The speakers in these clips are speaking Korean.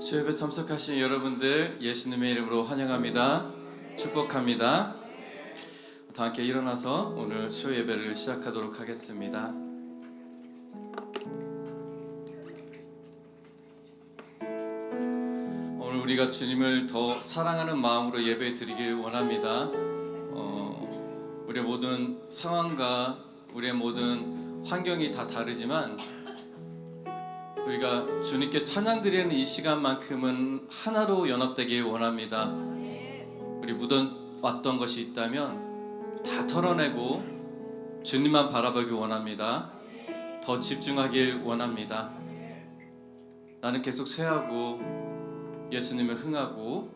수요예배 참석하신 여러분들 예수님의 이름으로 환영합니다. 축복합니다. 다 함께 일어나서 오늘 수요예배를 시작하도록 하겠습니다. 오늘 우리가 주님을 더 사랑하는 마음으로 예배 드리길 원합니다. 우리의 모든 상황과 우리의 모든 환경이 다 다르지만 우리가 주님께 찬양 드리는 이 시간만큼은 하나로 연합되길 원합니다. 우리 묻어왔던 것이 있다면 다 털어내고 주님만 바라보길 원합니다. 더 집중하길 원합니다. 나는 계속 쇠하고 예수님을 흥하고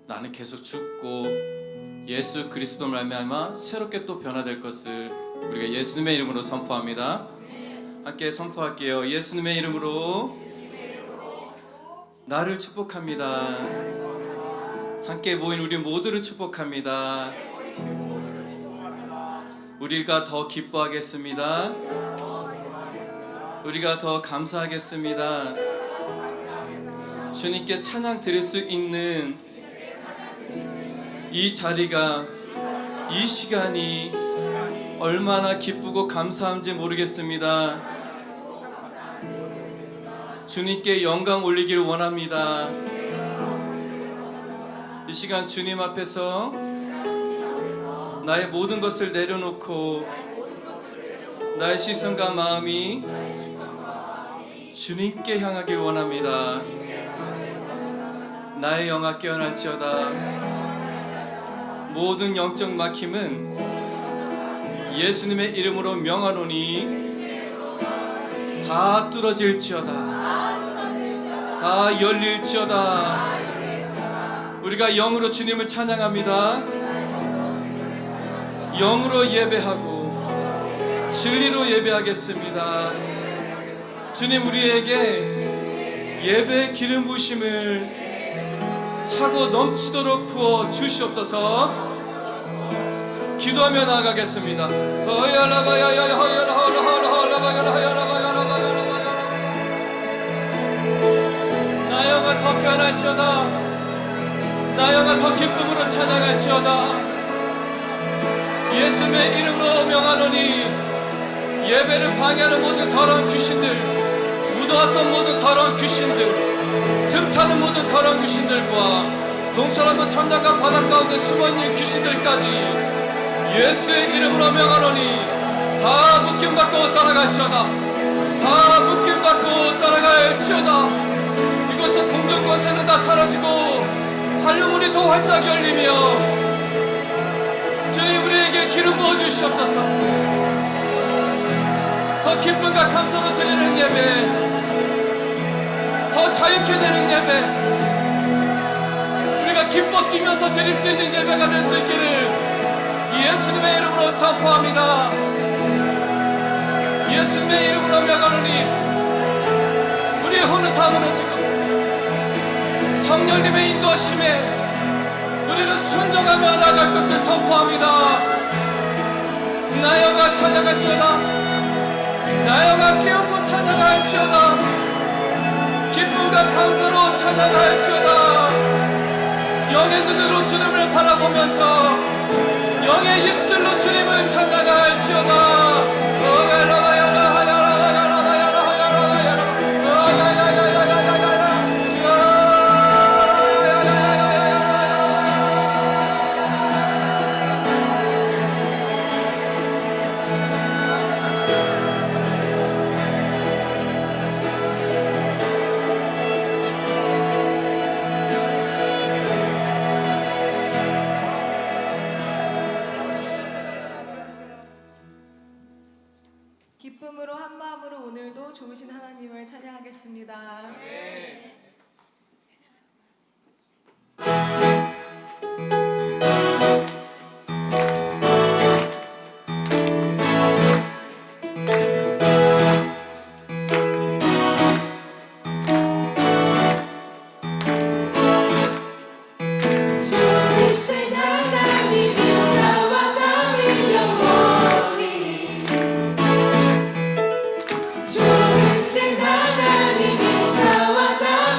나는 계속 죽고 예수 그리스도를 말미암아 새롭게 또 변화될 것을 우리가 예수님의 이름으로 선포합니다. 함께 선포할게요. 예수님의 이름으로 나를 축복합니다. 함께 모인 우리 모두를 축복합니다. 우리가 더 기뻐하겠습니다. 우리가 더 감사하겠습니다. 주님께 찬양 드릴 수 있는 이 자리가, 이 시간이 얼마나 기쁘고 감사한지 모르겠습니다. 주님께 영광 올리길 원합니다. 이 시간 주님 앞에서 나의 모든 것을 내려놓고 나의 시선과 마음이 주님께 향하길 원합니다. 나의 영아 깨어날지어다. 모든 영적 막힘은 예수님의 이름으로 명하노니 다 뚫어질지어다. 다 열릴지어다. 우리가 영으로 주님을 찬양합니다. 영으로 예배하고 진리로 예배하겠습니다. 주님, 우리에게 예배의 기름 부으심을 차고 넘치도록 부어 주시옵소서. 기도하며 나아가겠습니다. 나 영아 더 변할지어다. 나 영아 더 기쁨으로 찬양할지어다. 예수님의 이름으로 명하노니 예배를 방해하는 모든 더러운 귀신들, 묻어왔던 모든 더러운 귀신들, 틈타는 모든 더러운 귀신들과 동서남북 천당과 바닷 가운데 숨어있는 귀신들까지 예수의 이름으로 명하노니 다 묶임받고 떠나갈지어다. 다 묶임받고 떠나갈지어다. 이곳의 공중 권세는 다 사라지고 한류문이 더 활짝 열리며 주님, 우리에게 기름 부어주시옵소서. 더 기쁨과 감사로 드리는 예배, 더 자유케 되는 예배, 우리가 기뻐 뛰면서 드릴 수 있는 예배가 될 수 있기를 예수님의 이름으로 선포합니다. 예수님의 이름으로 명하노니 우리의 혼은 다 무너지고 성령님의 인도하심에 우리는 순종하며 나아갈 것을 선포합니다. 나 영아 찬양할지어다. 나 영아 깨어서 찬양할지어다. 기쁨과 감사로 찬양할지어다. 영의 눈으로 주님을 바라보면서 영의 입술로 주님을 찬양할지어다. 기쁨으로 한 마음으로 오늘도 좋으신 하나님을 찬양하겠습니다. 좋으신 하나님 인자와 잠이 영원히 좋으신 하나님 인자와 잠이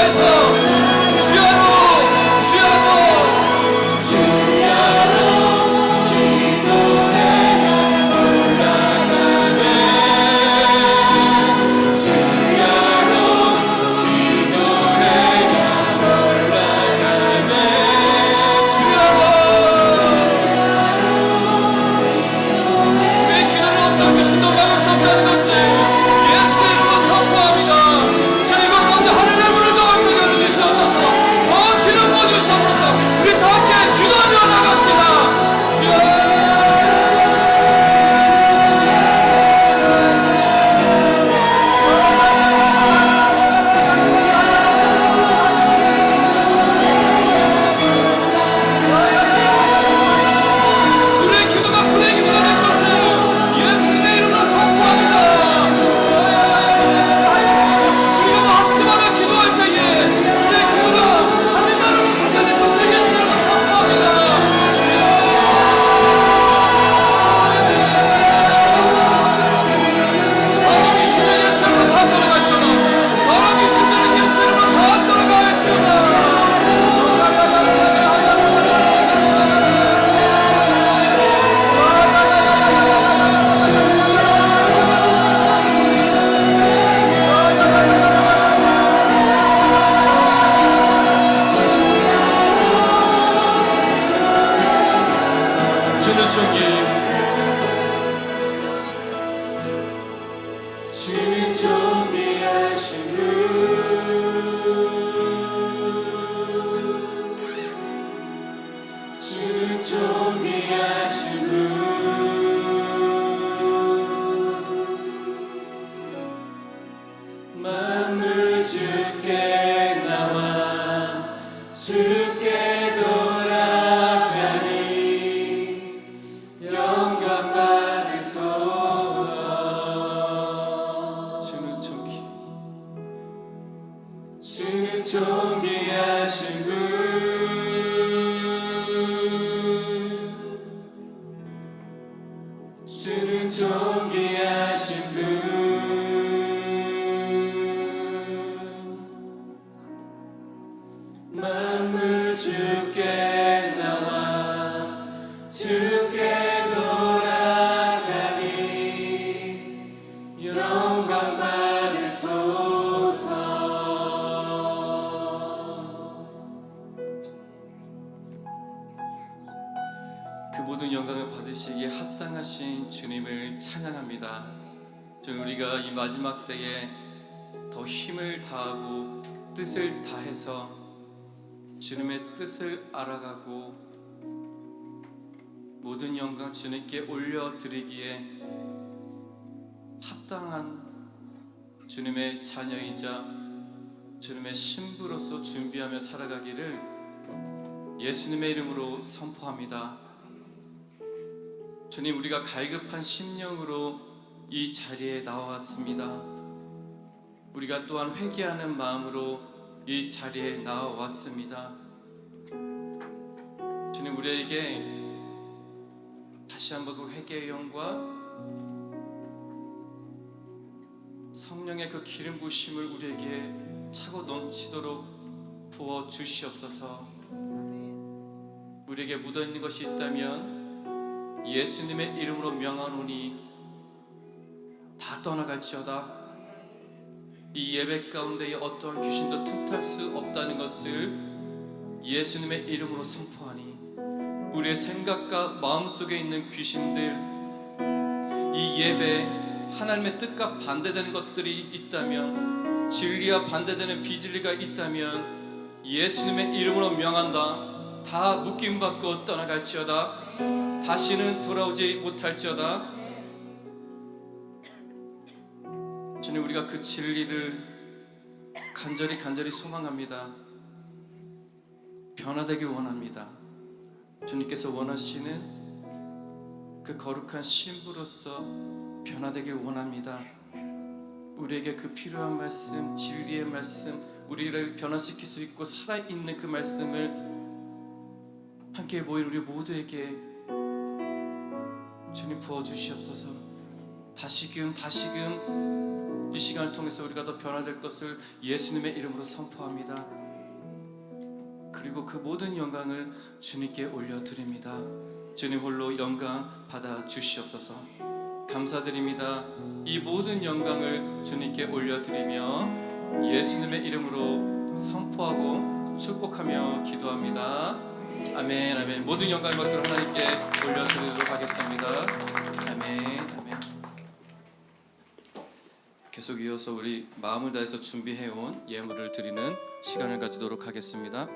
다해서 주야로 주야로 주야로 기도해야 올라가네 주야로 기도해야 올라가네 주야로 우리의 기도는 어떤 귀신도 막을 수 없다는 것을 예수 이름으로 선포합니다. 주님 먼저 하늘의 문을 더 열어 주시옵소서. 더 기름 부어 주시옵소서. 우리 더 함께 기도하며 나갑시다. 우리의 기도가 불의 기도가 될 것을 예수님의 이름으로 선포합니다. 우리가 말씀하며 기도할 때에 우리의 기도가 하늘나라로 가져질 것을 예수 이름으로 선포합니다. 더러운 귀신은 예수 이름으로 다 떠나갈지어다. 더러운 귀신들은 예수 이름으로 다 떠나갈지어다. 주는 종이 주는 존귀하신 분 주는 존귀하신 분 만물 주께 나와 주께 돌아가니 영광 받으소서 주는 종이 주는 존귀하신 분 주는 존귀하신 분 만물 주께 나와 주께 돌아가니 영광 받으소서 그 모든 영광을 받으시기에 합당하신 주님을 찬양합니다. 저 우리가 이 마지막 때에 더 힘을 다하고 뜻을 다해서 주님의 뜻을 알아가고 모든 영광 주님께 올려드리기에 합당한 주님의 자녀이자 주님의 신부로서 준비하며 살아가기를 예수님의 이름으로 선포합니다. 주님, 우리가 갈급한 심령으로 이 자리에 나와왔습니다. 우리가 또한 회개하는 마음으로 이 자리에 나와왔습니다. 주님, 우리에게 다시 한번 그 회개의 영과 성령의 그 기름 부으심을 우리에게 차고 넘치도록 부어 주시옵소서. 우리에게 묻어있는 것이 있다면 예수님의 이름으로 명하노니 다 떠나갈지어다. 이 예배 가운데에 어떠한 귀신도 틈탈 수 없다는 것을 예수님의 이름으로 선포하니 우리의 생각과 마음속에 있는 귀신들, 이 예배 하나님의 뜻과 반대되는 것들이 있다면, 진리와 반대되는 비진리가 있다면 예수님의 이름으로 명한다. 다 묶임받고 떠나갈지어다. 다시는 돌아오지 못할지어다. 주님, 우리가 그 진리를 간절히 소망합니다. 변화되길 원합니다. 주님께서 원하시는 그 거룩한 신부로서 변화되길 원합니다. 우리에게 그 필요한 말씀, 진리의 말씀, 우리를 변화시킬 수 있고 살아있는 그 말씀을 함께 모인 우리 모두에게 주님 부어주시옵소서. 다시금 이 시간을 통해서 우리가 더 변화될 것을 예수님의 이름으로 선포합니다. 그리고 그 모든 영광을 주님께 올려드립니다. 주님 홀로 영광 받아 주시옵소서. 감사드립니다. 이 모든 영광을 주님께 올려드리며 예수님의 이름으로 선포하고 축복하며 기도합니다. 아멘, 아멘. 모든 영광의 박수를 하나님께 올려드리도록 하겠습니다. 아멘, 아멘. 계속 이어서 우리 마음을 다해서 준비해온 예물을 드리는 시간을 가지도록 하겠습니다.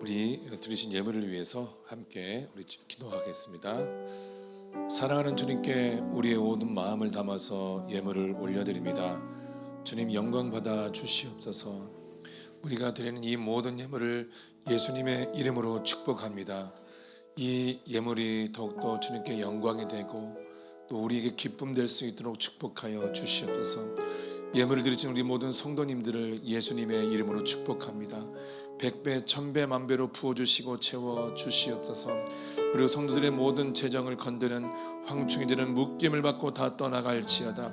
우리 드리신 예물을 위해서 함께 우리 기도하겠습니다. 사랑하는 주님께 우리의 모든 마음을 담아서 예물을 올려드립니다. 주님 영광 받아 주시옵소서. 우리가 드리는 이 모든 예물을 예수님의 이름으로 축복합니다. 이 예물이 더욱더 주님께 영광이 되고 또 우리에게 기쁨 될 수 있도록 축복하여 주시옵소서. 예물을 드리신 우리 모든 성도님들을 예수님의 이름으로 축복합니다. 100배, 1000배, 만배로 부어주시고 채워주시옵소서. 그리고 성도들의 모든 재정을 건드는 황충이들은 묶임을 받고 다 떠나갈지어다.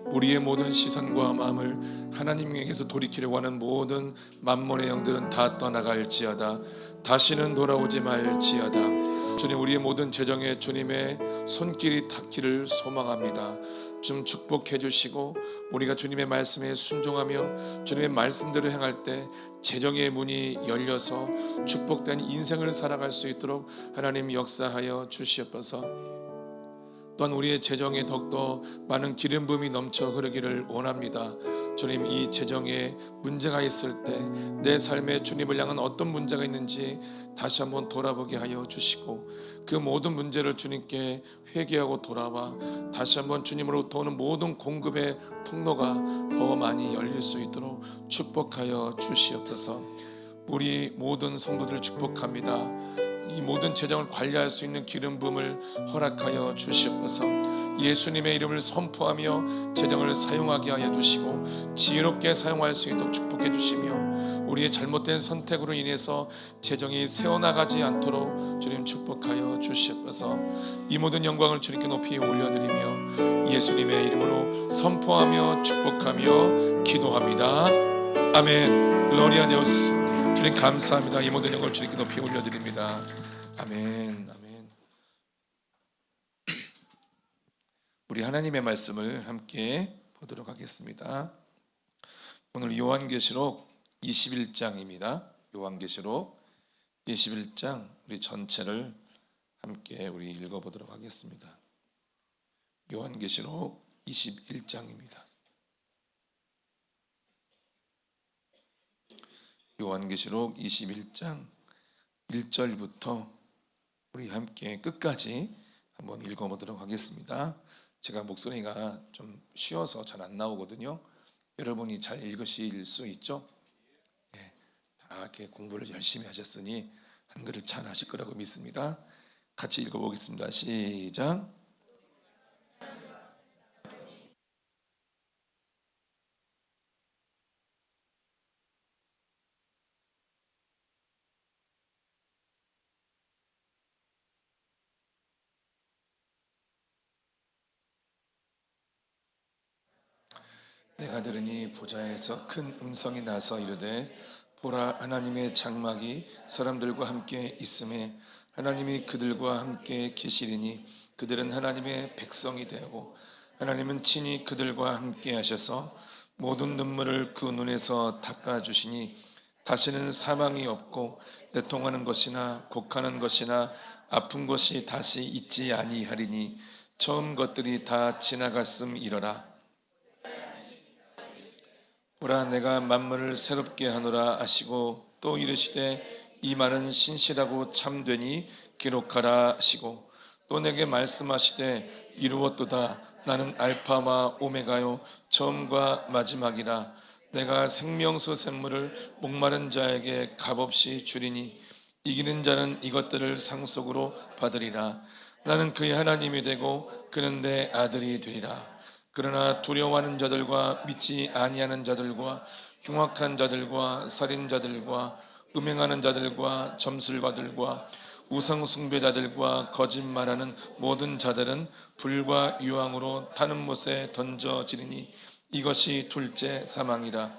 우리의 모든 시선과 마음을 하나님에게서 돌이키려고 하는 모든 만몬의 영들은 다 떠나갈지어다. 다시는 돌아오지 말지어다. 주님, 우리의 모든 재정에 주님의 손길이 닿기를 소망합니다. 좀 축복해 주시고 우리가 주님의 말씀에 순종하며 주님의 말씀대로 행할 때 재정의 문이 열려서 축복된 인생을 살아갈 수 있도록 하나님 역사하여 주시옵소서. 또한 우리의 재정에 더욱더 많은 기름 부음이 넘쳐 흐르기를 원합니다. 주님, 이 재정에 문제가 있을 때 내 삶에 주님을 향한 어떤 문제가 있는지 다시 한번 돌아보게 하여 주시고 그 모든 문제를 주님께 회개하고 돌아와 다시 한번 주님으로부터 오는 모든 공급의 통로가 더 많이 열릴 수 있도록 축복하여 주시옵소서. 우리 모든 성도들을 축복합니다. 이 모든 재정을 관리할 수 있는 기름 부음을 허락하여 주시옵소서. 예수님의 이름을 선포하며 재정을 사용하게 하여 주시고 지혜롭게 사용할 수 있도록 축복해 주시며 우리의 잘못된 선택으로 인해서 재정이 새어나가지 않도록 주님 축복하여 주시옵소서. 이 모든 영광을 주님께 높이 올려드리며 예수님의 이름으로 선포하며 축복하며 기도합니다. 아멘. 글로리아 데우스. 주님 감사합니다. 이 모든 영광을 주님께 높이 올려드립니다. 아멘. 아멘. 우리 하나님의 말씀을 함께 보도록 하겠습니다. 오늘 요한계시록 21장입니다. 요한계시록 21장 우리 전체를 함께 우리 읽어보도록 하겠습니다. 요한계시록 21장입니다. 요한계시록 21장 1절부터 우리 함께 끝까지 한번 읽어보도록 하겠습니다. 제가 목소리가 좀 쉬어서 잘 안 나오거든요. 여러분이 잘 읽으실 수 있죠? 네, 다 이렇게 공부를 열심히 하셨으니 한글을 잘 하실 거라고 믿습니다. 같이 읽어보겠습니다. 시작. 내가 들으니 보좌에서 큰 음성이 나서 이르되 보라, 하나님의 장막이 사람들과 함께 있음에 하나님이 그들과 함께 계시리니 그들은 하나님의 백성이 되고 하나님은 친히 그들과 함께 하셔서 모든 눈물을 그 눈에서 닦아주시니 다시는 사망이 없고 애통하는 것이나 곡하는 것이나 아픈 것이 다시 있지 아니하리니 처음 것들이 다 지나갔음이러라. 보라 내가 만물을 새롭게 하노라 하시고 또 이르시되 이 말은 신실하고 참되니 기록하라 하시고 또 내게 말씀하시되 이루었도다. 나는 알파와 오메가요 처음과 마지막이라. 내가 생명수 샘물을 목마른 자에게 값없이 주리니 이기는 자는 이것들을 상속으로 받으리라. 나는 그의 하나님이 되고 그는 내 아들이 되리라. 그러나 두려워하는 자들과 믿지 아니하는 자들과 흉악한 자들과 살인자들과 음행하는 자들과 점술가들과 우상 숭배자들과 거짓말하는 모든 자들은 불과 유황으로 타는 못에 던져지리니 이것이 둘째 사망이라.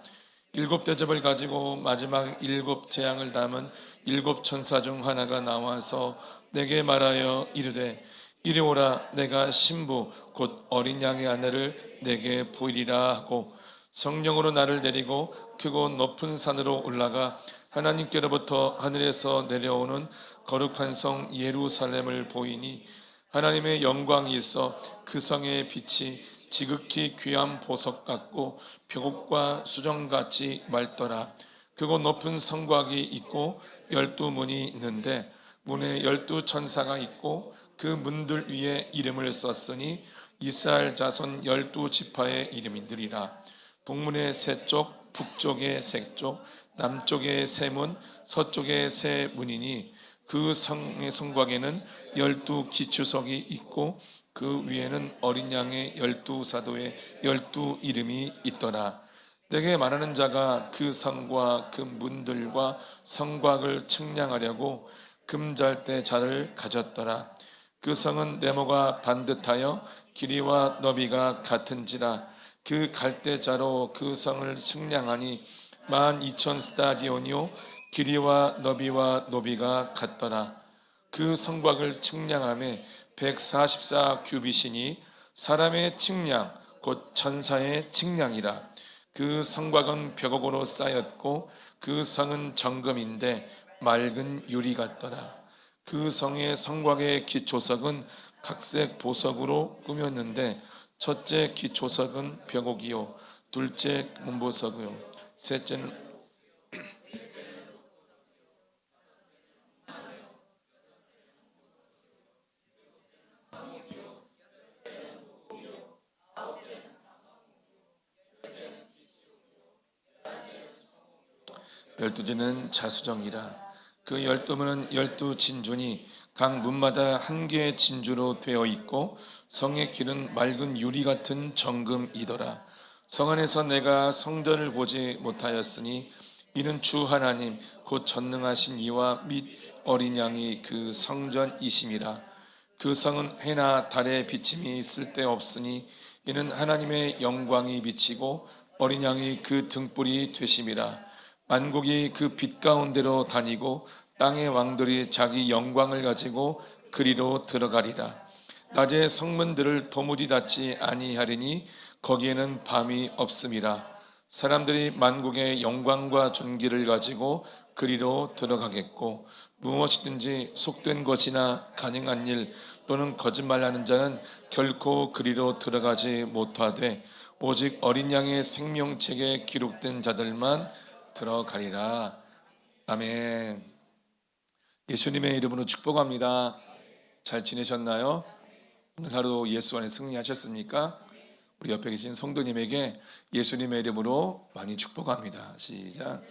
일곱 대접을 가지고 마지막 일곱 재앙을 담은 일곱 천사 중 하나가 나와서 내게 말하여 이르되 이리 오라. 내가 신부 곧 어린 양의 아내를 내게 보이리라 하고 성령으로 나를 데리고 크고 높은 산으로 올라가 하나님께로부터 하늘에서 내려오는 거룩한 성 예루살렘을 보이니 하나님의 영광이 있어 그 성의 빛이 지극히 귀한 보석 같고 벽옥과 수정같이 맑더라. 그곳 높은 성곽이 있고 12문이 있는데 문에 12천사가 있고 그 문들 위에 이름을 썼으니 이스라엘 자손 12지파의 이름이니라. 동문의 세 쪽, 북쪽의 세 쪽, 남쪽의 세 문, 서쪽의 세 문이니 그 성의 성곽에는 12기초석이 있고 그 위에는 어린 양의 12사도의 12 이름이 있더라. 내게 말하는 자가 그 성과 그 문들과 성곽을 측량하려고 금잘대 자를 가졌더라. 그 성은 네모가 반듯하여 길이와 너비가 같은지라. 그 갈대자로 그 성을 측량하니 12,000스타디온이요 길이와 너비와 노비가 같더라. 그 성곽을 측량함에 144규빗이니 사람의 측량 곧 천사의 측량이라. 그 성곽은 벽옥으로 쌓였고 그 성은 정금인데 맑은 유리 같더라. 그 성의 성곽의 기초석은 각색 보석으로 꾸몄는데 첫째 기초석은 벽옥이요 둘째 문보석이요 셋째는 12지는 자수정이라. 그 12문은 12진주니 각 문마다 한 개의 진주로 되어 있고 성의 길은 맑은 유리 같은 정금이더라. 성 안에서 내가 성전을 보지 못하였으니 이는 주 하나님 곧 전능하신 이와 및 어린 양이 그 성전이심이라. 그 성은 해나 달의 비침이 쓸데없으니 이는 하나님의 영광이 비치고 어린 양이 그 등불이 되심이라. 만국이 그 빛 가운데로 다니고 땅의 왕들이 자기 영광을 가지고 그리로 들어가리라. 낮에 성문들을 도무지 닫지 아니하리니 거기에는 밤이 없음이라. 사람들이 만국의 영광과 존귀를 가지고 그리로 들어가겠고 무엇이든지 속된 것이나 가능한 일 또는 거짓말하는 자는 결코 그리로 들어가지 못하되 오직 어린 양의 생명책에 기록된 자들만 들어가리라. 아멘. 예수님의 이름으로 축복합니다. 잘 지내셨나요? 오늘 하루 예수 안에 승리하셨습니까? 우리 옆에 계신 성도님에게 예수님의 이름으로 많이 축복합니다. 시작.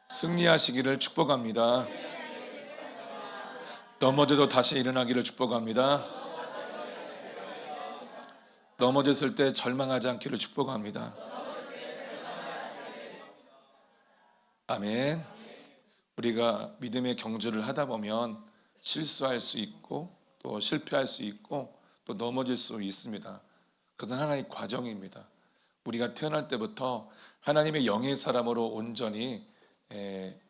승리하시기를 축복합니다. 넘어져도 다시 일어나기를 축복합니다. 넘어졌을 때 절망하지 않기를 축복합니다. 아멘. 우리가 믿음의 경주를 하다 보면 실수할 수 있고 또 실패할 수 있고 또 넘어질 수 있습니다. 그것은 하나의 과정입니다. 우리가 태어날 때부터 하나님의 영의 사람으로 온전히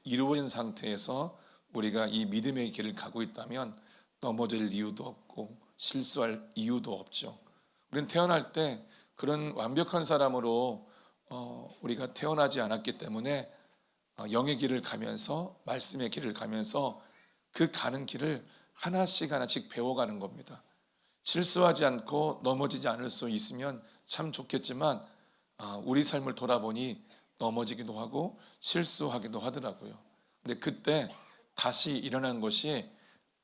이루어진 상태에서 우리가 이 믿음의 길을 가고 있다면 넘어질 이유도 없고 실수할 이유도 없죠. 우리는 태어날 때 그런 완벽한 사람으로 우리가 태어나지 않았기 때문에 영의 길을 가면서 말씀의 길을 가면서 그 가는 길을 하나씩 하나씩 배워가는 겁니다. 실수하지 않고 넘어지지 않을 수 있으면 참 좋겠지만 우리 삶을 돌아보니 넘어지기도 하고 실수하기도 하더라고요. 근데 그때 다시 일어난 것이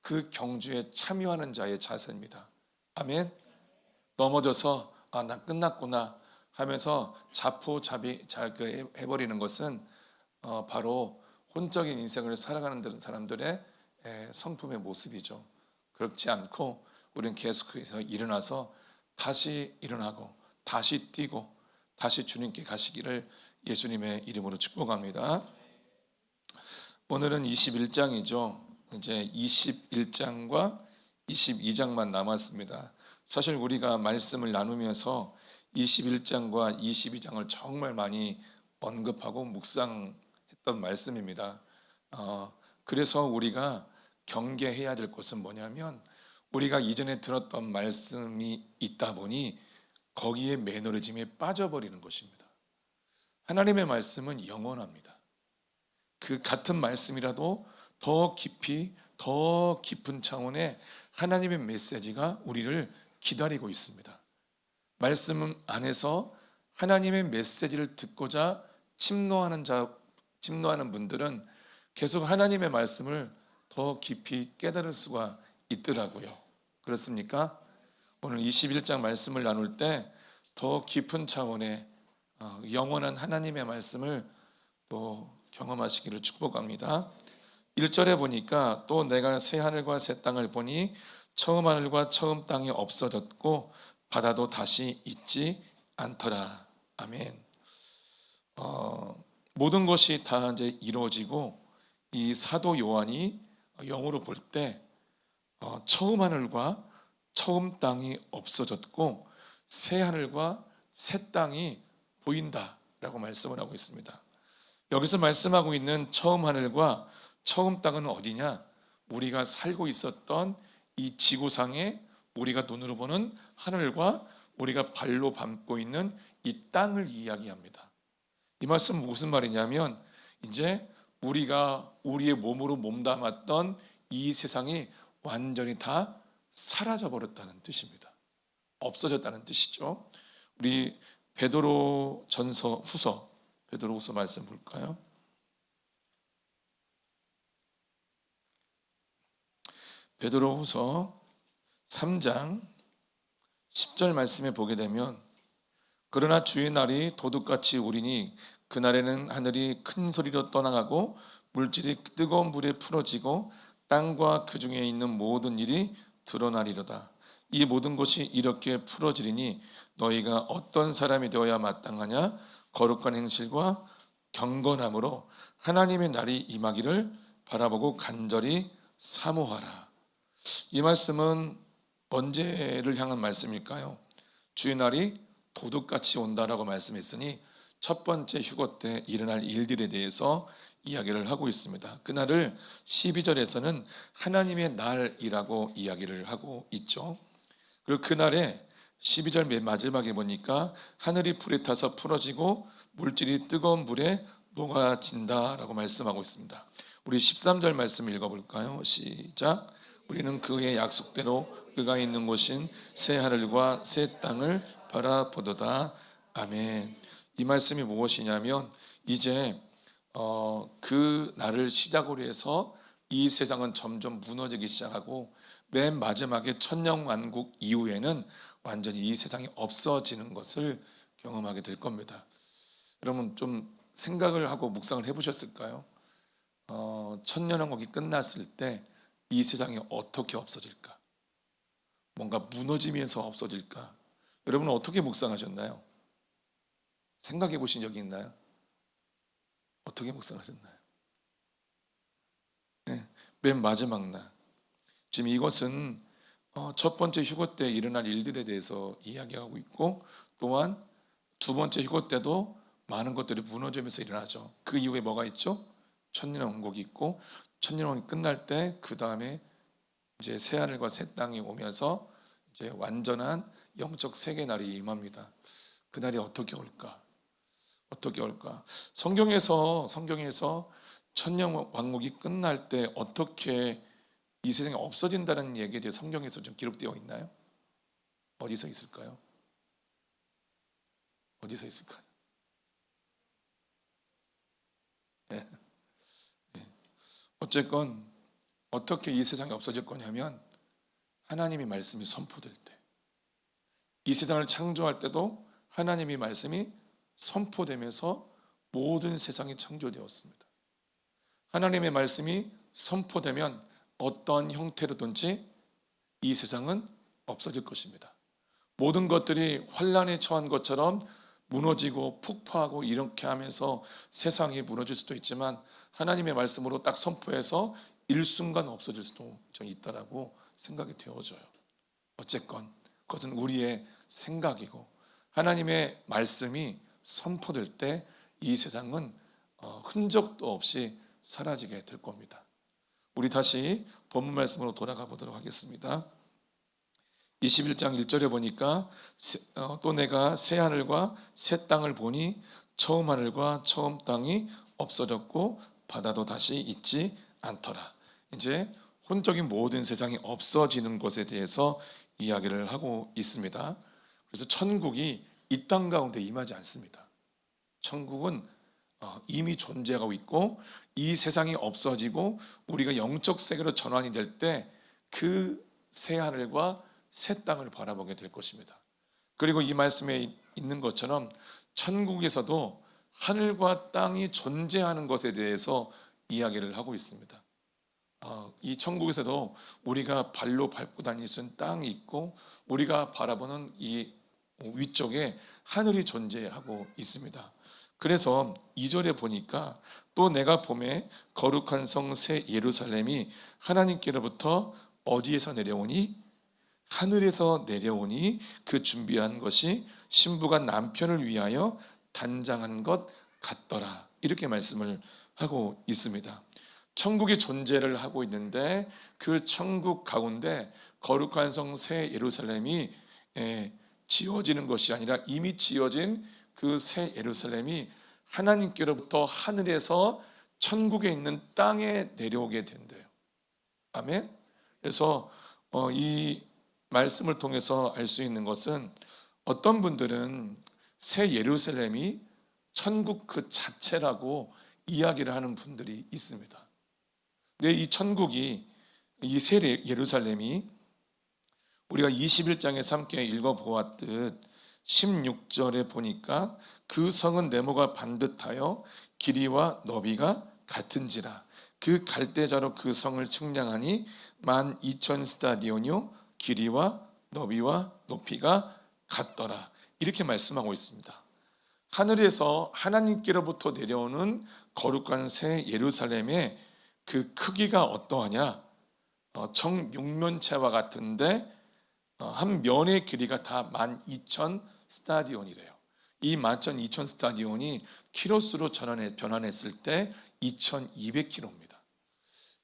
그 경주에 참여하는 자의 자세입니다. 아멘. 넘어져서 나 끝났구나 하면서 해버리는 것은 바로 혼적인 인생을 살아가는 사람들의 성품의 모습이죠. 그렇지 않고 우리는 계속해서 일어나서 다시 일어나고 다시 뛰고 다시 주님께 가시기를 예수님의 이름으로 축복합니다. 오늘은 21장이죠. 이제 21장과 22장만 남았습니다. 사실 우리가 말씀을 나누면서 21장과 22장을 정말 많이 언급하고 묵상했던 말씀입니다. 그래서 우리가 경계해야 될 것은 뭐냐면 우리가 이전에 들었던 말씀이 있다 보니 거기에 매너리즘에 빠져버리는 것입니다. 하나님의 말씀은 영원합니다. 그 같은 말씀이라도 더 깊이 더 깊은 차원의 하나님의 메시지가 우리를 기다리고 있습니다. 말씀 안에서 하나님의 메시지를 듣고자 침노하는 분들은 계속 하나님의 말씀을 더 깊이 깨달을 수가 있더라고요. 그렇습니까? 오늘 21장 말씀을 나눌 때 더 깊은 차원의 영원한 하나님의 말씀을 또 경험하시기를 축복합니다. 1절에 보니까 또 내가 새 하늘과 새 땅을 보니 처음 하늘과 처음 땅이 없어졌고 바다도 다시 있지 않더라. 아멘. 모든 것이 다 이제 이루어지고 이 사도 요한이 영으로 볼 때 처음 하늘과 처음 땅이 없어졌고 새 하늘과 새 땅이 보인다라고 말씀을 하고 있습니다. 여기서 말씀하고 있는 처음 하늘과 처음 땅은 어디냐? 우리가 살고 있었던 이 지구상에 우리가 눈으로 보는 하늘과 우리가 발로 밟고 있는 이 땅을 이야기합니다. 이 말씀은 무슨 말이냐면 이제 우리가 우리의 몸으로 몸담았던 이 세상이 완전히 다 사라져 버렸다는 뜻입니다. 없어졌다는 뜻이죠. 우리 베드로전서 후서 베드로후서 말씀 볼까요? 베드로후서 3장 10절 말씀에 보게 되면 그러나 주의 날이 도둑같이 오리니 그날에는 하늘이 큰 소리로 떠나가고 물질이 뜨거운 불에 풀어지고 땅과 그 중에 있는 모든 일이 드러나리로다. 이 모든 것이 이렇게 풀어지리니 너희가 어떤 사람이 되어야 마땅하냐? 거룩한 행실과 경건함으로 하나님의 날이 임하기를 바라보고 간절히 사모하라. 이 말씀은 언제를 향한 말씀일까요? 주의 날이 도둑같이 온다라고 말씀했으니 첫 번째 휴거 때 일어날 일들에 대해서 이야기를 하고 있습니다. 그날을 12절에서는 하나님의 날이라고 이야기를 하고 있죠. 그리고 그날에 12절 맨 마지막에 보니까 하늘이 불에 타서 풀어지고 물질이 뜨거운 불에 녹아진다라고 말씀하고 있습니다. 우리 13절 말씀 읽어볼까요? 시작. 우리는 그의 약속대로 그가 있는 곳인 새 하늘과 새 땅을 바라보도다. 아멘. 이 말씀이 무엇이냐면 이제 그 날을 시작으로 해서 이 세상은 점점 무너지기 시작하고 맨 마지막에 천년왕국 이후에는 완전히 이 세상이 없어지는 것을 경험하게 될 겁니다. 여러분 좀 생각을 하고 묵상을 해보셨을까요? 천년왕국이 끝났을 때 이 세상이 어떻게 없어질까? 뭔가 무너지면서 없어질까? 여러분은 어떻게 묵상하셨나요? 생각해 보신 적이 있나요? 어떻게 묵상하셨나요? 네, 맨 마지막 날. 지금 이것은 첫 번째 휴거 때 일어날 일들에 대해서 이야기하고 있고 또한 두 번째 휴거 때도 많은 것들이 무너지면서 일어나죠. 그 이후에 뭐가 있죠? 천년왕국이 있고 천년왕국이 끝날 때 그 다음에 이제 새 하늘과 새 땅이 오면서 이제 완전한 영적 세계 날이 임합니다. 그 날이 어떻게 올까? 어떻게 올까? 성경에서 천년왕국이 끝날 때 어떻게 이 세상이 없어진다는 얘기에 대해 성경에서 좀 기록되어 있나요? 어디서 있을까요? 어디서 있을까요? 예. 어쨌건 어떻게 이 세상이 없어질 거냐면 하나님의 말씀이 선포될 때, 이 세상을 창조할 때도 하나님의 말씀이 선포되면서 모든 세상이 창조되었습니다. 하나님의 말씀이 선포되면 어떠한 형태로든지 이 세상은 없어질 것입니다. 모든 것들이 환란에 처한 것처럼 무너지고 폭파하고 이렇게 하면서 세상이 무너질 수도 있지만 하나님의 말씀으로 딱 선포해서 일순간 없어질 수도 좀 있다라고 생각이 되어져요. 어쨌건 그것은 우리의 생각이고 하나님의 말씀이 선포될 때 이 세상은 흔적도 없이 사라지게 될 겁니다. 우리 다시 본문 말씀으로 돌아가 보도록 하겠습니다. 21장 1절에 보니까 또 내가 새 하늘과 새 땅을 보니 처음 하늘과 처음 땅이 없어졌고 바다도 다시 있지 않더라. 이제 혼적인 모든 세상이 없어지는 것에 대해서 이야기를 하고 있습니다. 그래서 천국이 이 땅 가운데 임하지 않습니다. 천국은 이미 존재하고 있고 이 세상이 없어지고 우리가 영적 세계로 전환이 될 때 그 새 하늘과 새 땅을 바라보게 될 것입니다. 그리고 이 말씀에 있는 것처럼 천국에서도 하늘과 땅이 존재하는 것에 대해서 이야기를 하고 있습니다. 이 천국에서도 우리가 발로 밟고 다닐 수 있는 땅이 있고 우리가 바라보는 이 위쪽에 하늘이 존재하고 있습니다. 그래서 2절에 보니까 또 내가 보매 거룩한 성 새 예루살렘이 하나님께로부터 어디에서 내려오니? 하늘에서 내려오니 그 준비한 것이 신부가 남편을 위하여 단장한 것 같더라. 이렇게 말씀을 하고 있습니다. 천국이 존재를 하고 있는데 그 천국 가운데 거룩한 성 새 예루살렘이 지어지는 것이 아니라 이미 지어진 그 새 예루살렘이 하나님께로부터 하늘에서 천국에 있는 땅에 내려오게 된대요. 아멘. 그래서 이 말씀을 통해서 알 수 있는 것은 어떤 분들은 새 예루살렘이 천국 그 자체라고 이야기를 하는 분들이 있습니다. 근데 이 천국이 이 새 예루살렘이 우리가 21장에서 함께 읽어보았듯 16절에 보니까 그 성은 네모가 반듯하여 길이와 너비가 같은지라 그 갈대자로 그 성을 측량하니 12,000 스타디온이요 길이와 너비와 높이가 같더라. 이렇게 말씀하고 있습니다. 하늘에서 하나님께로부터 내려오는 거룩한 새 예루살렘의 그 크기가 어떠하냐? 정육면체와 같은데 한 면의 길이가 다 12,000 스타디온이래요. 이 12,000 스타디온이 키로수로 변환했을 때 2,200km입니다.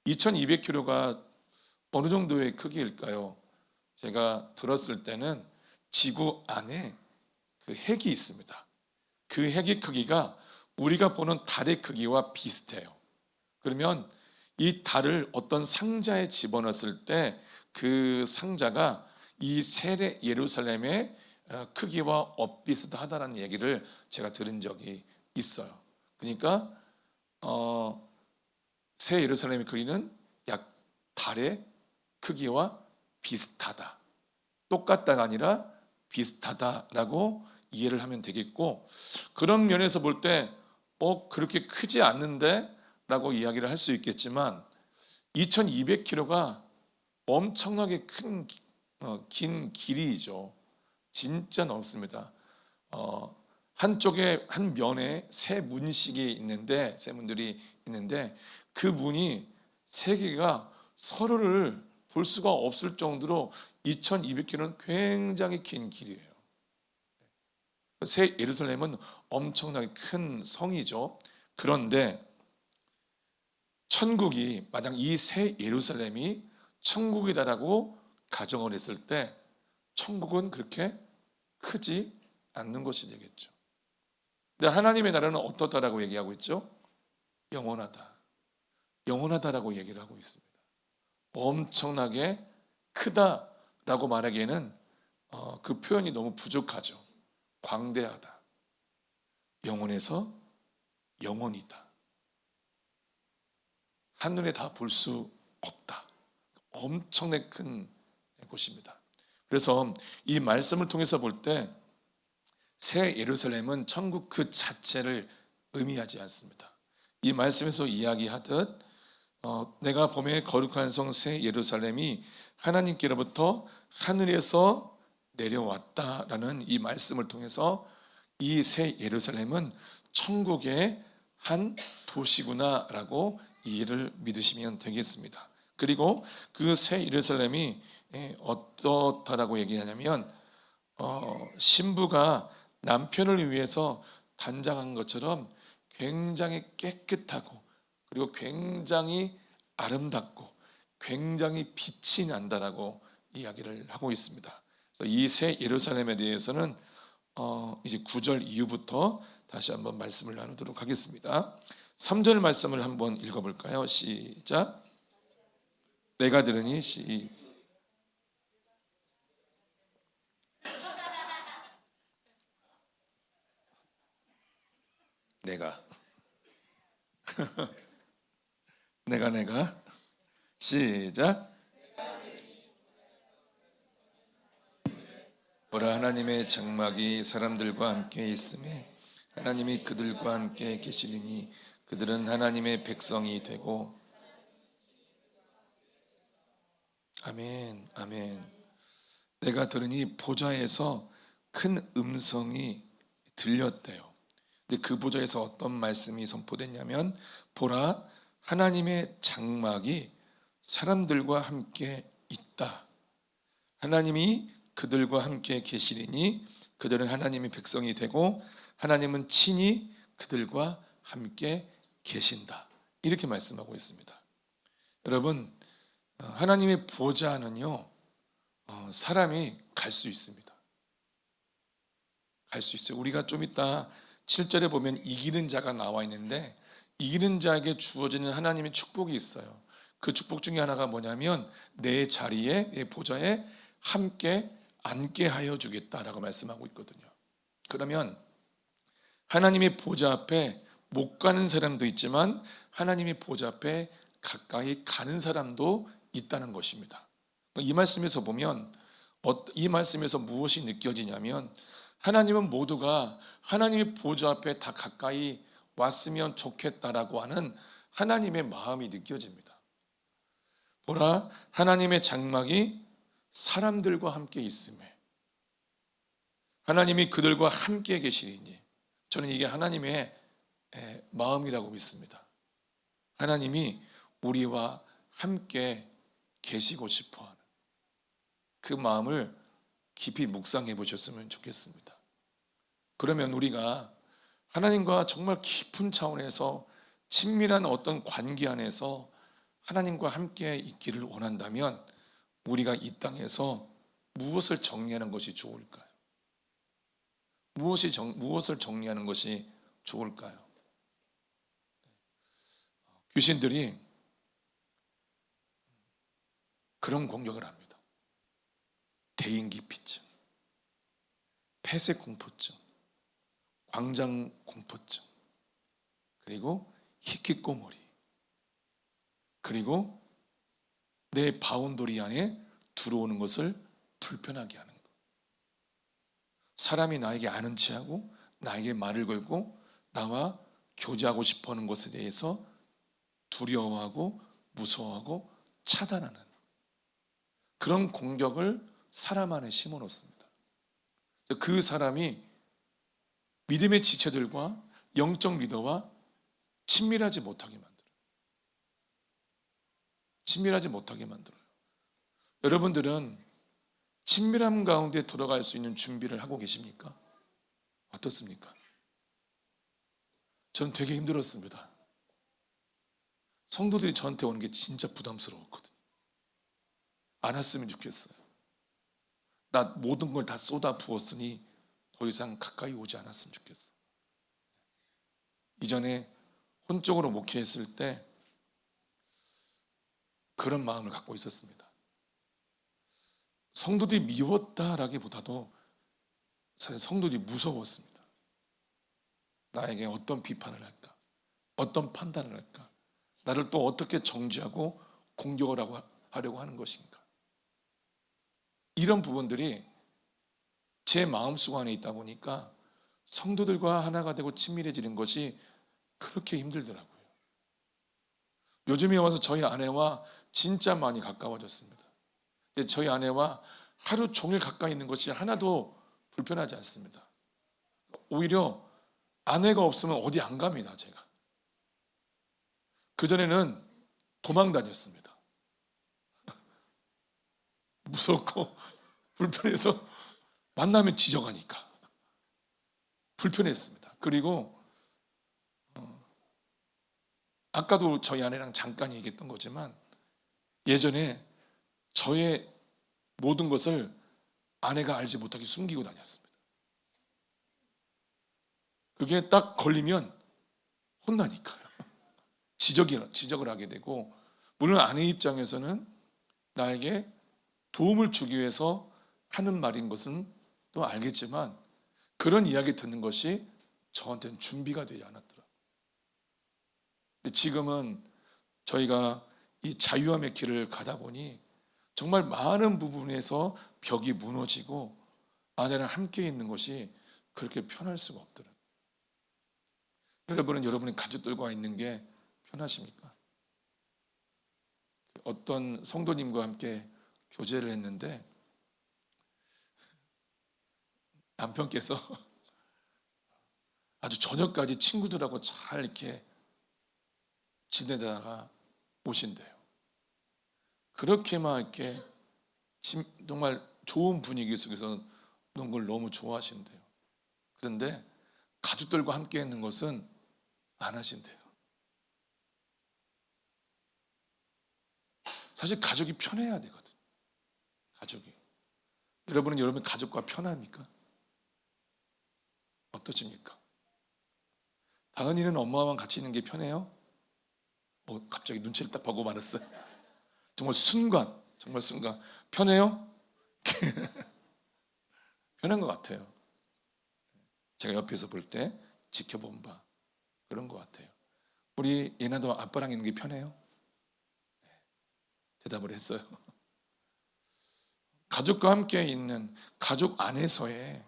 2,200km가 어느 정도의 크기일까요? 제가 들었을 때는 지구 안에 그 핵이 있습니다. 그 핵의 크기가 우리가 보는 달의 크기와 비슷해요. 그러면 이 달을 어떤 상자에 집어넣었을 때 그 상자가 이 새 예루살렘의 크기와 엇비슷하다는 얘기를 제가 들은 적이 있어요. 그러니까 새 예루살렘의 크기는 약 달의 크기와 비슷하다. 똑같다가 아니라 비슷하다라고 이해를 하면 되겠고, 그런 면에서 볼 때 그렇게 크지 않는데 라고 이야기를 할 수 있겠지만 2200km가 엄청나게 긴 길이죠. 진짜 넓습니다. 한쪽에 한 면에 세 문식이 있는데, 세 문들이 있는데 그 문이 세 개가 서로를 볼 수가 없을 정도로 2200km는 굉장히 긴 길이에요. 새 예루살렘은 엄청나게 큰 성이죠. 그런데 천국이 만약 이 새 예루살렘이 천국이다라고 가정을 했을 때 천국은 그렇게 크지 않는 것이 되겠죠. 근데 하나님의 나라는 어떻다라고 얘기하고 있죠? 영원하다. 영원하다라고 얘기를 하고 있습니다. 엄청나게 크다라고 말하기에는 그 표현이 너무 부족하죠. 광대하다. 영원에서 영원이다. 한눈에 다 볼 수 없다. 엄청나게 큰 곳입니다. 그래서 이 말씀을 통해서 볼 때 새 예루살렘은 천국 그 자체를 의미하지 않습니다. 이 말씀에서 이야기하듯 내가 봄에 거룩한 성 새 예루살렘이 하나님께로부터 하늘에서 내려왔다라는 이 말씀을 통해서 이 새 예루살렘은 천국의 한 도시구나라고 이해를 믿으시면 되겠습니다. 그리고 그 새 예루살렘이 어떻다라고 얘기하냐면 신부가 남편을 위해서 단장한 것처럼 굉장히 깨끗하고 그리고 굉장히 아름답고 굉장히 빛이 난다라고 이야기를 하고 있습니다. 이 새 예루살렘에 대해서는 이제 9절 이후부터 다시 한번 말씀을 나누도록 하겠습니다. 3절 말씀을 한번 읽어볼까요? 시작. 내가 들으니 내가 시작. 보라 하나님의 장막이 사람들과 함께 있음에 하나님이 그들과 함께 계시리니 그들은 하나님의 백성이 되고. 아멘, 아멘. 내가 들으니 보좌에서 큰 음성이 들렸대요. 근데 그 보좌에서 어떤 말씀이 선포됐냐면 보라 하나님의 장막이 사람들과 함께 있다. 하나님이 그들과 함께 계시리니 그들은 하나님의 백성이 되고 하나님은 친히 그들과 함께 계신다. 이렇게 말씀하고 있습니다. 여러분, 하나님의 보좌는요, 사람이 갈 수 있습니다. 갈 수 있어요. 우리가 좀 이따 7절에 보면 이기는 자가 나와 있는데 이기는 자에게 주어지는 하나님의 축복이 있어요. 그 축복 중에 하나가 뭐냐면 내 자리에, 내 보좌에 함께 앉게 하여 주겠다라고 말씀하고 있거든요. 그러면 하나님의 보좌 앞에 못 가는 사람도 있지만 하나님의 보좌 앞에 가까이 가는 사람도 있다는 것입니다. 이 말씀에서 보면 이 말씀에서 무엇이 느껴지냐면 하나님은 모두가 하나님의 보좌 앞에 다 가까이 왔으면 좋겠다라고 하는 하나님의 마음이 느껴집니다. 보라 하나님의 장막이 사람들과 함께 있음에 하나님이 그들과 함께 계시리니 저는 이게 하나님의 마음이라고 믿습니다. 하나님이 우리와 함께 계시고 싶어하는 그 마음을 깊이 묵상해 보셨으면 좋겠습니다. 그러면 우리가 하나님과 정말 깊은 차원에서 친밀한 어떤 관계 안에서 하나님과 함께 있기를 원한다면 우리가 이 땅에서 무엇을 정리하는 것이 좋을까요? 무엇을 정리하는 것이 좋을까요? 귀신들이 그런 공격을 합니다. 대인기피증, 폐쇄공포증, 광장공포증, 그리고 히키꼬모리, 그리고 내 바운더리 안에 들어오는 것을 불편하게 하는 것. 사람이 나에게 아는 체하고 나에게 말을 걸고 나와 교제하고 싶어하는 것에 대해서 두려워하고 무서워하고 차단하는 그런 공격을 사람 안에 심어놓습니다. 그 사람이 믿음의 지체들과 영적 리더와 친밀하지 못하게 만들어요. 친밀하지 못하게 만들어요. 여러분들은 친밀함 가운데 들어갈 수 있는 준비를 하고 계십니까? 어떻습니까? 저는 되게 힘들었습니다. 성도들이 저한테 오는 게 진짜 부담스러웠거든요. 안 왔으면 좋겠어요. 나 모든 걸 다 쏟아 부었으니 더 이상 가까이 오지 않았으면 좋겠어. 이전에 혼적으로 목회했을 때 그런 마음을 갖고 있었습니다. 성도들이 미웠다라기보다도 사실 성도들이 무서웠습니다. 나에게 어떤 비판을 할까? 어떤 판단을 할까? 나를 또 어떻게 정죄하고 공격을 하려고 하는 것인가? 이런 부분들이 제 마음속 안에 있다 보니까 성도들과 하나가 되고 친밀해지는 것이 그렇게 힘들더라고요. 요즘에 와서 저희 아내와 진짜 많이 가까워졌습니다. 저희 아내와 하루 종일 가까이 있는 것이 하나도 불편하지 않습니다. 오히려 아내가 없으면 어디 안 갑니다, 제가. 그전에는 도망 다녔습니다. 무섭고 불편해서 만나면 지져가니까 불편했습니다. 그리고 아까도 저희 아내랑 잠깐 얘기했던 거지만 예전에 저의 모든 것을 아내가 알지 못하게 숨기고 다녔습니다. 그게 딱 걸리면 혼나니까요. 지적을 하게 되고, 물론 아내 입장에서는 나에게 도움을 주기 위해서 하는 말인 것은 또 알겠지만 그런 이야기 듣는 것이 저한테는 준비가 되지 않았더라고요. 지금은 저희가 이 자유함의 길을 가다 보니 정말 많은 부분에서 벽이 무너지고 아내랑 함께 있는 것이 그렇게 편할 수가 없더라고요. 여러분은 여러분의 가족들과 있는 게 편하십니까? 어떤 성도님과 함께 교제를 했는데 남편께서 아주 저녁까지 친구들하고 잘 이렇게 지내다가 오신대요. 그렇게만 이렇게 정말 좋은 분위기 속에서 노는 걸 너무 좋아하신대요. 그런데 가족들과 함께 있는 것은 안 하신대요. 사실 가족이 편해야 되거든요. 가족이. 여러분은 여러분 가족과 편합니까? 어떠십니까? 다은이는 엄마와 같이 있는 게 편해요? 갑자기 눈치를 딱 보고 말았어요. 정말 순간 편해요? 편한 것 같아요. 제가 옆에서 볼 때 지켜본 바 그런 것 같아요. 우리 예나도 아빠랑 있는 게 편해요? 대답을 했어요. 가족과 함께 있는 가족 안에서의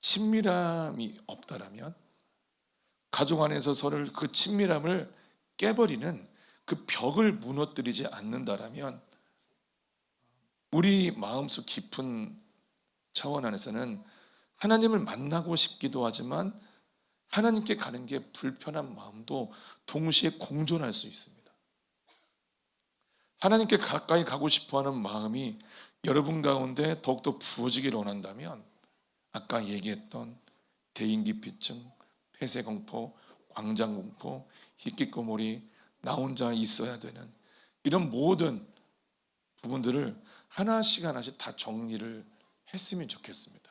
친밀함이 없다라면, 가족 안에서 서로를 그 친밀함을 깨버리는 그 벽을 무너뜨리지 않는다라면 우리 마음속 깊은 차원 안에서는 하나님을 만나고 싶기도 하지만 하나님께 가는 게 불편한 마음도 동시에 공존할 수 있습니다. 하나님께 가까이 가고 싶어하는 마음이 여러분 가운데 더욱더 부어지기를 원한다면 아까 얘기했던 대인기피증, 폐쇄공포, 광장공포, 희귀꼬물이, 나 혼자 있어야 되는 이런 모든 부분들을 하나씩 다 정리를 했으면 좋겠습니다.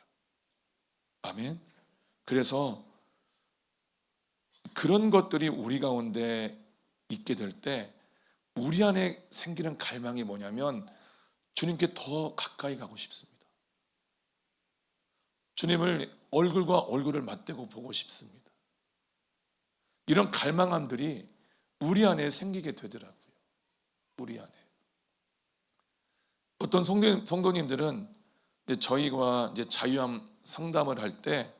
아멘. 그래서 그런 것들이 우리 가운데 있게 될 때 우리 안에 생기는 갈망이 뭐냐면 주님께 더 가까이 가고 싶습니다. 주님을 얼굴과 얼굴을 맞대고 보고 싶습니다. 이런 갈망함들이 우리 안에 생기게 되더라고요. 우리 안에. 어떤 성도님들은 저희와 자유함 상담을 할 때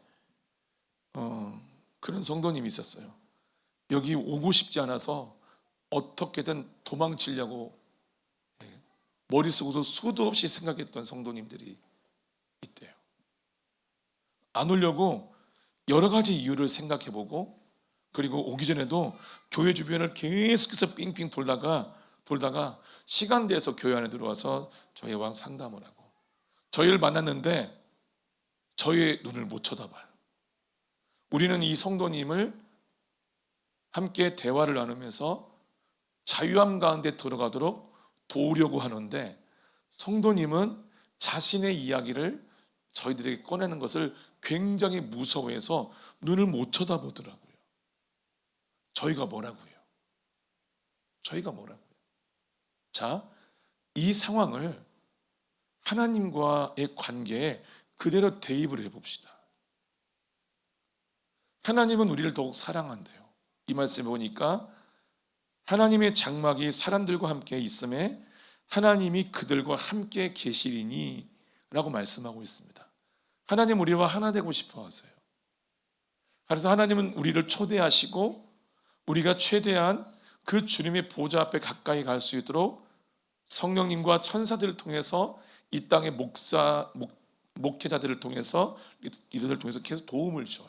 그런 성도님이 있었어요. 여기 오고 싶지 않아서 어떻게든 도망치려고 머릿속에서 수도 없이 생각했던 성도님들이 있대요. 안 오려고 여러 가지 이유를 생각해보고, 그리고 오기 전에도 교회 주변을 계속해서 삥삥 돌다가 시간 돼서 교회 안에 들어와서 저희와 상담을 하고, 저희를 만났는데 저희의 눈을 못 쳐다봐요. 우리는 이 성도님을 함께 대화를 나누면서 자유함 가운데 들어가도록 도우려고 하는데, 성도님은 자신의 이야기를 저희들에게 꺼내는 것을 굉장히 무서워해서 눈을 못 쳐다보더라고요. 저희가 뭐라고요? 자, 이 상황을 하나님과의 관계에 그대로 대입을 해봅시다. 하나님은 우리를 더욱 사랑한대요. 이 말씀에 보니까 하나님의 장막이 사람들과 함께 있음에 하나님이 그들과 함께 계시리니 라고 말씀하고 있습니다. 하나님 우리와 하나 되고 싶어 하세요. 그래서 하나님은 우리를 초대하시고 우리가 최대한 그 주님의 보좌 앞에 가까이 갈 수 있도록 성령님과 천사들을 통해서 이 땅의 목회자들을 통해서 이들을 통해서 계속 도움을 줘요.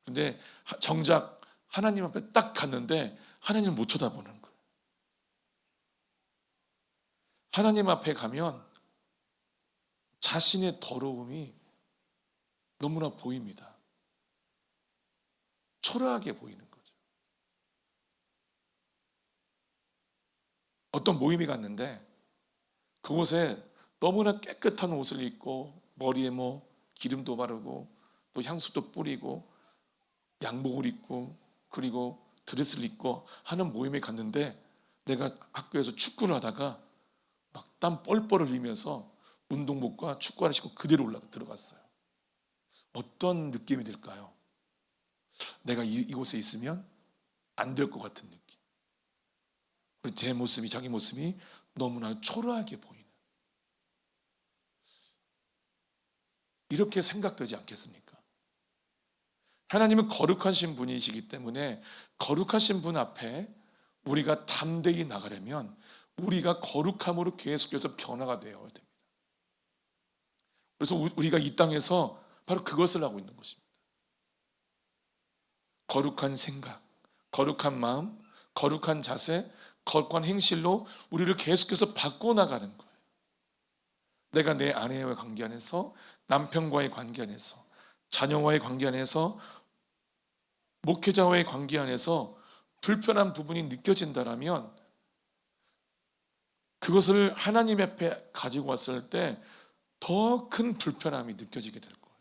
그런데 정작 하나님 앞에 딱 갔는데 하나님을 못 쳐다보는 거예요. 하나님 앞에 가면 자신의 더러움이 너무나 보입니다. 초라하게 보이는 거죠. 어떤 모임에 갔는데 그곳에 너무나 깨끗한 옷을 입고 머리에 기름도 바르고 또 향수도 뿌리고 양복을 입고 그리고 드레스를 입고 하는 모임에 갔는데 내가 학교에서 축구를 하다가 막 땀 뻘뻘 흘리면서 운동복과 축구화를 신고 그대로 들어갔어요. 어떤 느낌이 들까요? 내가 이곳에 있으면 안 될 것 같은 느낌. 우리 제 모습이, 자기 모습이 너무나 초라하게 보이는, 이렇게 생각되지 않겠습니까? 하나님은 거룩하신 분이시기 때문에 거룩하신 분 앞에 우리가 담대히 나가려면 우리가 거룩함으로 계속해서 변화가 되어야 됩니다. 그래서 우리가 이 땅에서 바로 그것을 하고 있는 것입니다. 거룩한 생각, 거룩한 마음, 거룩한 자세, 거룩한 행실로 우리를 계속해서 바꿔나가는 거예요. 내가 내 아내와의 관계 안에서, 남편과의 관계 안에서, 자녀와의 관계 안에서, 목회자와의 관계 안에서 불편한 부분이 느껴진다라면 그것을 하나님 앞에 가지고 왔을 때 더 큰 불편함이 느껴지게 될 거예요.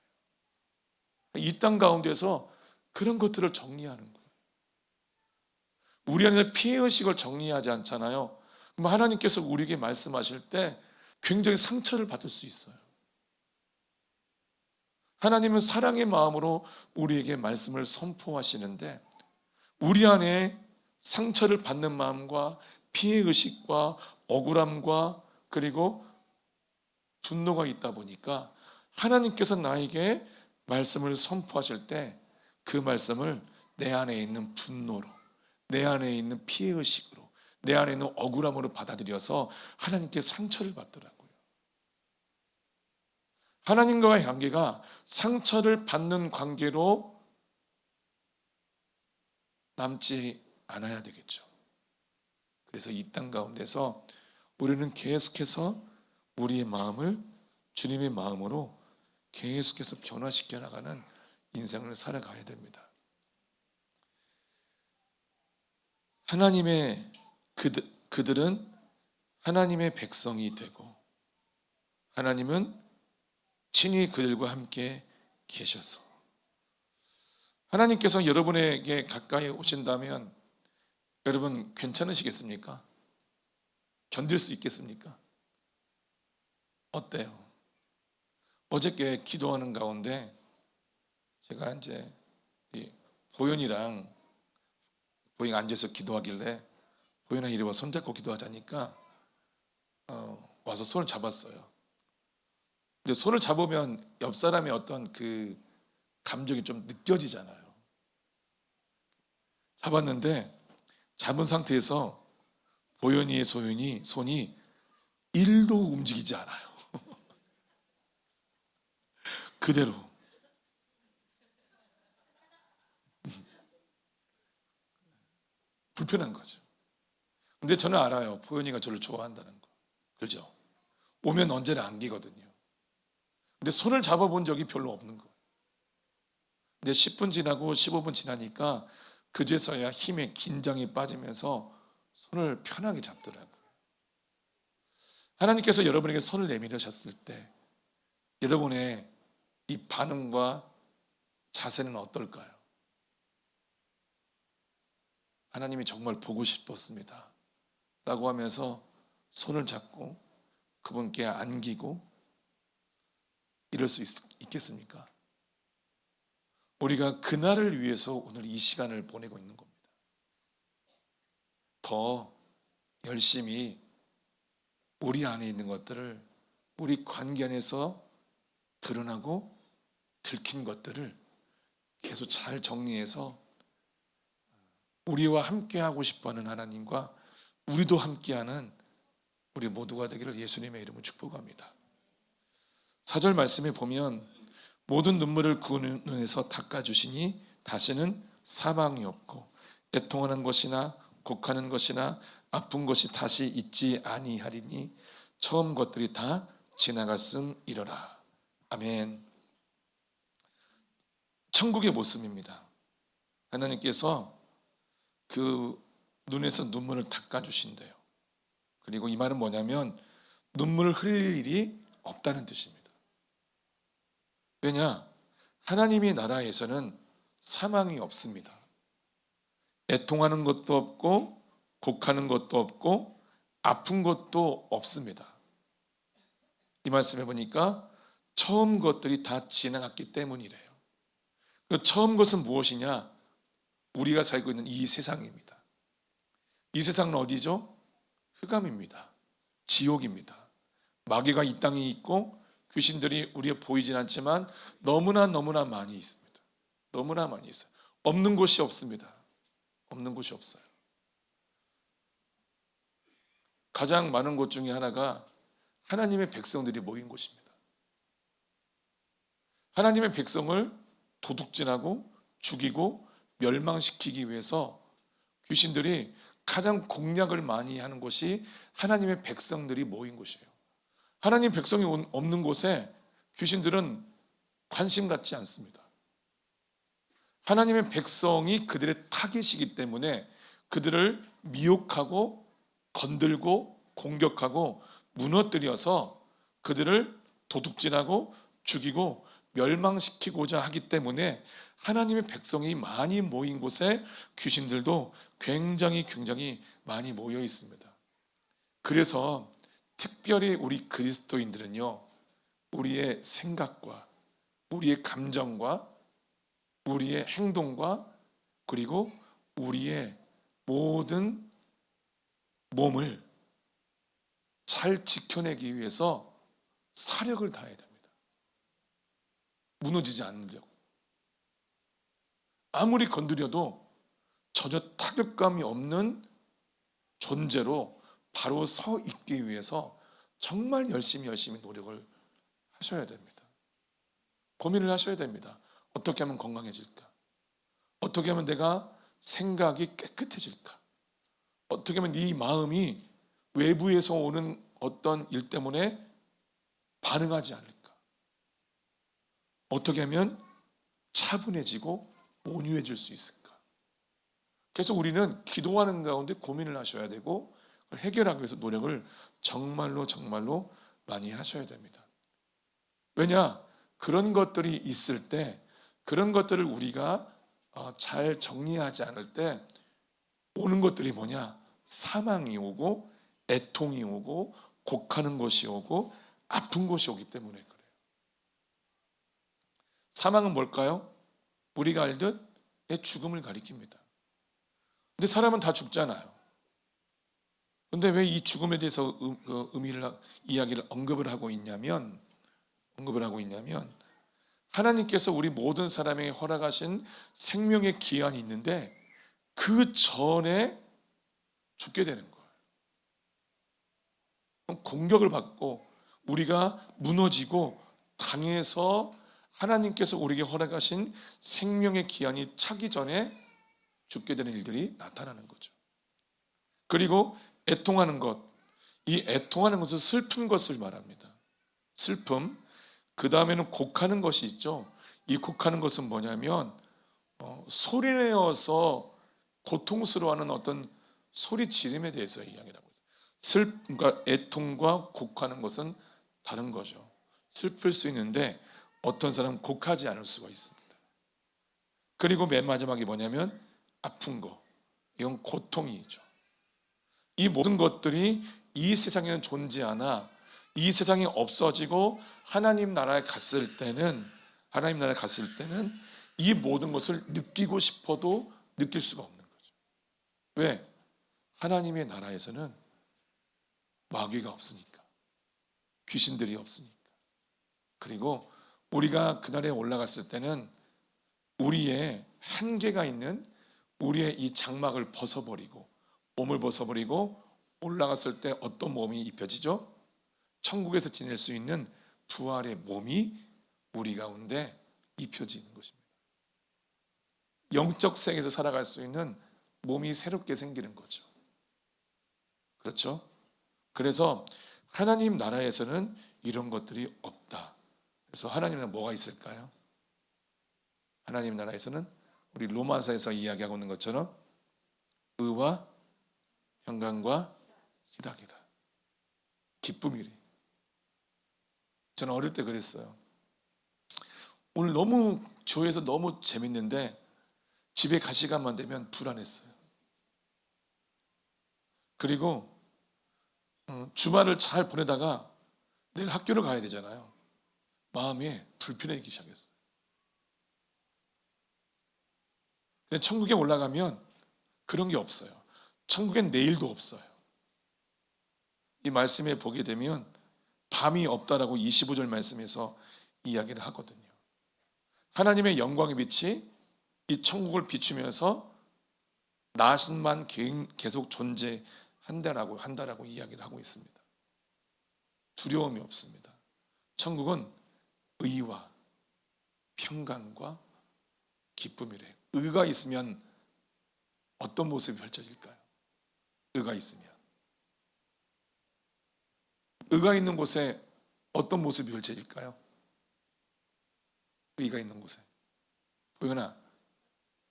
이 땅 가운데서 그런 것들을 정리하는 거예요. 우리 안에서 피해의식을 정리하지 않잖아요. 그럼 하나님께서 우리에게 말씀하실 때 굉장히 상처를 받을 수 있어요. 하나님은 사랑의 마음으로 우리에게 말씀을 선포하시는데 우리 안에 상처를 받는 마음과 피해의식과 억울함과 그리고 분노가 있다 보니까 하나님께서 나에게 말씀을 선포하실 때 그 말씀을 내 안에 있는 분노로, 내 안에 있는 피해의식으로, 내 안에 있는 억울함으로 받아들여서 하나님께 상처를 받더라고요. 하나님과의 관계가 상처를 받는 관계로 남지 않아야 되겠죠. 그래서 이 땅 가운데서 우리는 계속해서 우리의 마음을 주님의 마음으로 계속해서 변화시켜 나가는 인생을 살아가야 됩니다. 그들은 하나님의 백성이 되고 하나님은 친히 그들과 함께 계셔서 하나님께서 여러분에게 가까이 오신다면 여러분 괜찮으시겠습니까? 견딜 수 있겠습니까? 어때요? 어저께 기도하는 가운데 제가 이제 보현이랑 앉아서 기도하길래 보현아 이리 와 손잡고 기도하자니까 와서 손을 잡았어요. 근데 손을 잡으면 옆 사람의 어떤 그 감정이 좀 느껴지잖아요. 잡았는데 잡은 상태에서 보현이의 손이 1도 움직이지 않아요. 그대로. 불편한 거죠. 근데 저는 알아요. 보현이가 저를 좋아한다는 거. 그렇죠? 오면 언제나 안기거든요. 근데 손을 잡아본 적이 별로 없는 거예요. 근데 10분 지나고 15분 지나니까 그제서야 힘에 긴장이 빠지면서 손을 편하게 잡더라고요. 하나님께서 여러분에게 손을 내밀으셨을 때 여러분의 이 반응과 자세는 어떨까요? 하나님이 정말 보고 싶었습니다 라고 하면서 손을 잡고 그분께 안기고 이럴 수 있겠습니까? 우리가 그날을 위해서 오늘 이 시간을 보내고 있는 겁니다. 더 열심히 우리 안에 있는 것들을, 우리 관계 안에서 드러나고 들킨 것들을 계속 잘 정리해서 우리와 함께하고 싶어하는 하나님과 우리도 함께하는 우리 모두가 되기를 예수님의 이름으로 축복합니다. 4절 말씀에 보면 모든 눈물을 그 눈에서 닦아주시니 다시는 사망이 없고 애통하는 것이나 곡하는 것이나 아픈 것이 다시 있지 아니하리니 처음 것들이 다 지나갔음이로라. 아멘. 천국의 모습입니다. 하나님께서 그 눈에서 눈물을 닦아주신대요. 그리고 이 말은 뭐냐면 눈물을 흘릴 일이 없다는 뜻입니다. 왜냐? 하나님의 나라에서는 사망이 없습니다. 애통하는 것도 없고 곡하는 것도 없고 아픈 것도 없습니다. 이 말씀해 보니까 처음 것들이 다 지나갔기 때문이래요. 그 처음 것은 무엇이냐? 우리가 살고 있는 이 세상입니다. 이 세상은 어디죠? 흑암입니다. 지옥입니다. 마귀가 이 땅에 있고 귀신들이 우리에 보이진 않지만 너무나 많이 있습니다. 너무나 많이 있어요. 없는 곳이 없습니다. 없는 곳이 없어요. 가장 많은 곳 중에 하나가 하나님의 백성들이 모인 곳입니다. 하나님의 백성을 도둑질하고 죽이고 멸망시키기 위해서 귀신들이 가장 공략을 많이 하는 곳이 하나님의 백성들이 모인 곳이에요. 하나님 백성이 없는 곳에 귀신들은 관심 갖지 않습니다. 하나님의 백성이 그들의 타겟이기 때문에 그들을 미혹하고 건들고 공격하고 무너뜨려서 그들을 도둑질하고 죽이고 멸망시키고자 하기 때문에 하나님의 백성이 많이 모인 곳에 귀신들도 굉장히 많이 모여 있습니다. 그래서 특별히 우리 그리스도인들은요, 우리의 생각과 우리의 감정과 우리의 행동과 그리고 우리의 모든 몸을 잘 지켜내기 위해서 사력을 다해야 됩니다. 무너지지 않으려고. 아무리 건드려도 전혀 타격감이 없는 존재로 바로 서 있기 위해서 정말 열심히 노력을 하셔야 됩니다. 고민을 하셔야 됩니다. 어떻게 하면 건강해질까? 어떻게 하면 내가 생각이 깨끗해질까? 어떻게 하면 이 마음이 외부에서 오는 어떤 일 때문에 반응하지 않을까? 어떻게 하면 차분해지고 온유해질 수 있을까? 그래서 우리는 기도하는 가운데 고민을 하셔야 되고 해결하기 위해서 노력을 정말로 많이 하셔야 됩니다. 왜냐? 그런 것들이 있을 때, 그런 것들을 우리가 잘 정리하지 않을 때 오는 것들이 뭐냐? 사망이 오고 애통이 오고 곡하는 것이 오고 아픈 것이 오기 때문에 그래요. 사망은 뭘까요? 우리가 알듯 죽음을 가리킵니다. 근데 사람은 다 죽잖아요. 근데 왜 이 죽음에 대해서 이야기를 언급을 하고 있냐면 하나님께서 우리 모든 사람에게 허락하신 생명의 기한이 있는데 그 전에 죽게 되는 거예요. 공격을 받고 우리가 무너지고 당해서 하나님께서 우리에게 허락하신 생명의 기한이 차기 전에 죽게 되는 일들이 나타나는 거죠. 그리고 애통하는 것, 이 애통하는 것은 슬픈 것을 말합니다. 슬픔. 그 다음에는 곡하는 것이 있죠. 이 곡하는 것은 뭐냐면 소리내어서 고통스러워하는 어떤 소리 지름에 대해서 이야기를 하고 있어요. 그러니까 애통과 곡하는 것은 다른 거죠. 슬플 수 있는데 어떤 사람은 곡하지 않을 수가 있습니다. 그리고 맨 마지막이 뭐냐면 아픈 거. 이건 고통이죠. 이 모든 것들이 이 세상에는 존재하나 이 세상이 없어지고 하나님 나라에 갔을 때는 이 모든 것을 느끼고 싶어도 느낄 수가 없는 거죠. 왜? 하나님의 나라에서는 마귀가 없으니까, 귀신들이 없으니까, 그리고 우리가 그날에 올라갔을 때는 우리의 한계가 있는 우리의 이 장막을 벗어버리고, 몸을 벗어버리고 올라갔을 때 어떤 몸이 입혀지죠? 천국에서 지낼 수 있는 부활의 몸이 우리 가운데 입혀지는 것입니다. 영적 세계에서 살아갈 수 있는 몸이 새롭게 생기는 거죠. 그렇죠? 그래서 하나님 나라에서는 이런 것들이 없다. 그래서 하나님 나라에 뭐가 있을까요? 하나님 나라에서는 우리 로마서에서 이야기하고 있는 것처럼 의와 평강과 희락이라, 기쁨이래. 저는 어릴 때 그랬어요. 오늘 너무 교회에서 너무 재밌는데 집에 갈 시간만 되면 불안했어요. 그리고 주말을 잘 보내다가 내일 학교를 가야 되잖아요. 마음이 불편해지기 시작했어요. 근데 천국에 올라가면 그런 게 없어요. 천국엔 내일도 없어요. 이 말씀에 보게 되면 밤이 없다라고 25절 말씀에서 이야기를 하거든요. 하나님의 영광의 빛이 이 천국을 비추면서 낮만 계속 존재한다라고 이야기를 하고 있습니다. 두려움이 없습니다. 천국은 의와 평강과 기쁨이래요. 의가 있으면 어떤 모습이 펼쳐질까요? 의가 있으면, 의가 있는 곳에 어떤 모습이 펼쳐질까요? 의가 있는 곳에, 보현아,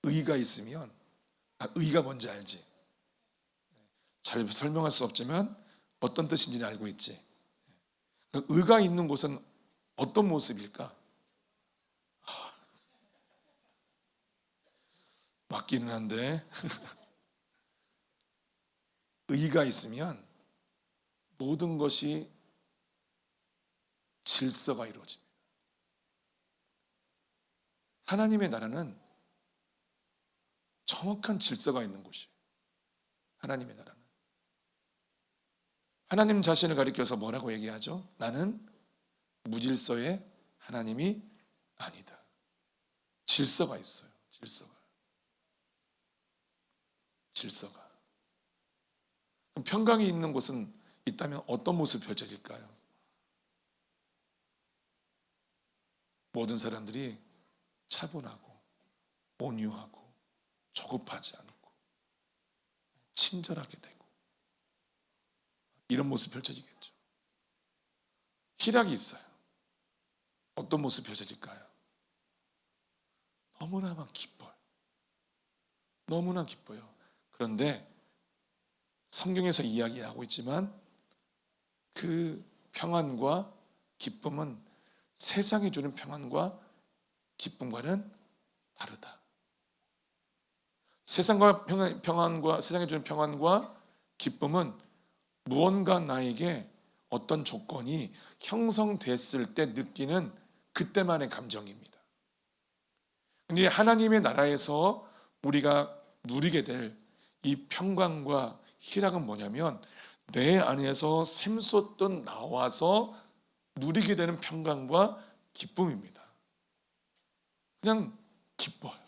의가 있으면, 의가 뭔지 알지? 잘 설명할 수 없지만 어떤 뜻인지 알고 있지? 의가 있는 곳은 어떤 모습일까? 맞기는 한데 의가 있으면 모든 것이 질서가 이루어집니다. 하나님의 나라는 정확한 질서가 있는 곳이에요. 하나님의 나라는. 하나님 자신을 가리켜서 뭐라고 얘기하죠? 나는 무질서의 하나님이 아니다. 질서가 있어요. 질서가. 그럼 평강이 있는 곳은 있다면 어떤 모습이 펼쳐질까요? 모든 사람들이 차분하고 온유하고 조급하지 않고 친절하게 되고 이런 모습이 펼쳐지겠죠. 희락이 있어요. 어떤 모습이 펼쳐질까요? 너무나만 기뻐요. 너무나 기뻐요. 그런데 성경에서 이야기하고 있지만 그 평안과 기쁨은 세상이 주는 평안과 기쁨과는 다르다. 평안과 세상이 주는 평안과 기쁨은 무언가 나에게 어떤 조건이 형성됐을 때 느끼는 그때만의 감정입니다. 근데 하나님의 나라에서 우리가 누리게 될 이 평강과 희락은 뭐냐면 내 안에서 샘솟던 나와서 누리게 되는 평강과 기쁨입니다. 그냥 기뻐요.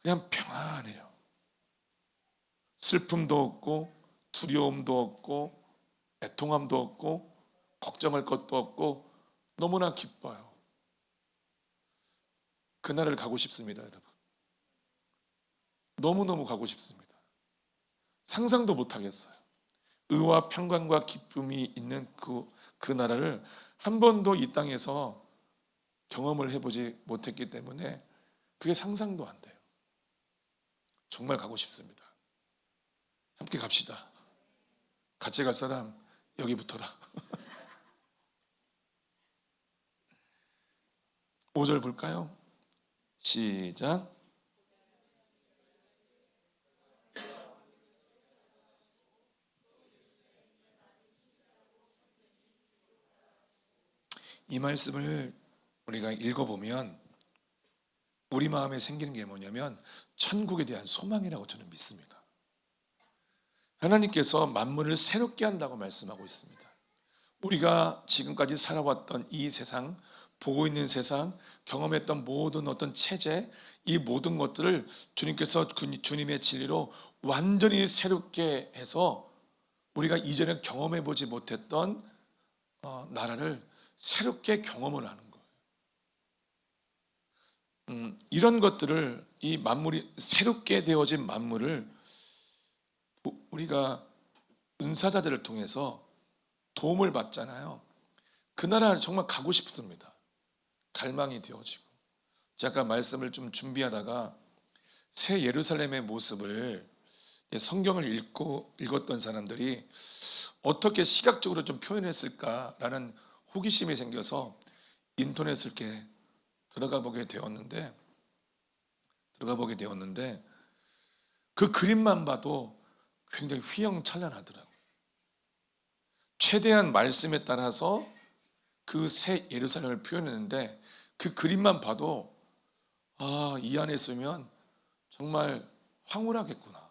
그냥 평안해요. 슬픔도 없고 두려움도 없고 애통함도 없고 걱정할 것도 없고 너무나 기뻐요. 그날을 가고 싶습니다, 여러분. 너무너무 가고 싶습니다. 상상도 못하겠어요. 의와 평강과 기쁨이 있는 그 나라를 한 번도 이 땅에서 경험을 해보지 못했기 때문에 그게 상상도 안 돼요. 정말 가고 싶습니다. 함께 갑시다. 같이 갈 사람 여기 붙어라. 5절 볼까요? 시작. 이 말씀을 우리가 읽어보면 우리 마음에 생기는 게 뭐냐면 천국에 대한 소망이라고 저는 믿습니다. 하나님께서 만물을 새롭게 한다고 말씀하고 있습니다. 우리가 지금까지 살아왔던 이 세상, 보고 있는 세상, 경험했던 모든 어떤 체제, 이 모든 것들을 주님께서 주님의 진리로 완전히 새롭게 해서 우리가 이전에 경험해 보지 못했던 나라를 새롭게 경험을 하는 거예요. 이런 것들을, 이 만물이 새롭게 되어진 만물을 우리가 은사자들을 통해서 도움을 받잖아요. 그 나라를 정말 가고 싶습니다. 갈망이 되어지고. 제가 말씀을 좀 준비하다가 새 예루살렘의 모습을 성경을 읽었던 사람들이 어떻게 시각적으로 좀 표현했을까라는 호기심이 생겨서 인터넷을 이렇게 들어가 보게 되었는데 그 그림만 봐도 굉장히 휘황찬란하더라고요. 최대한 말씀에 따라서 그 새 예루살렘을 표현했는데 그 그림만 봐도 이 안에 있으면 정말 황홀하겠구나.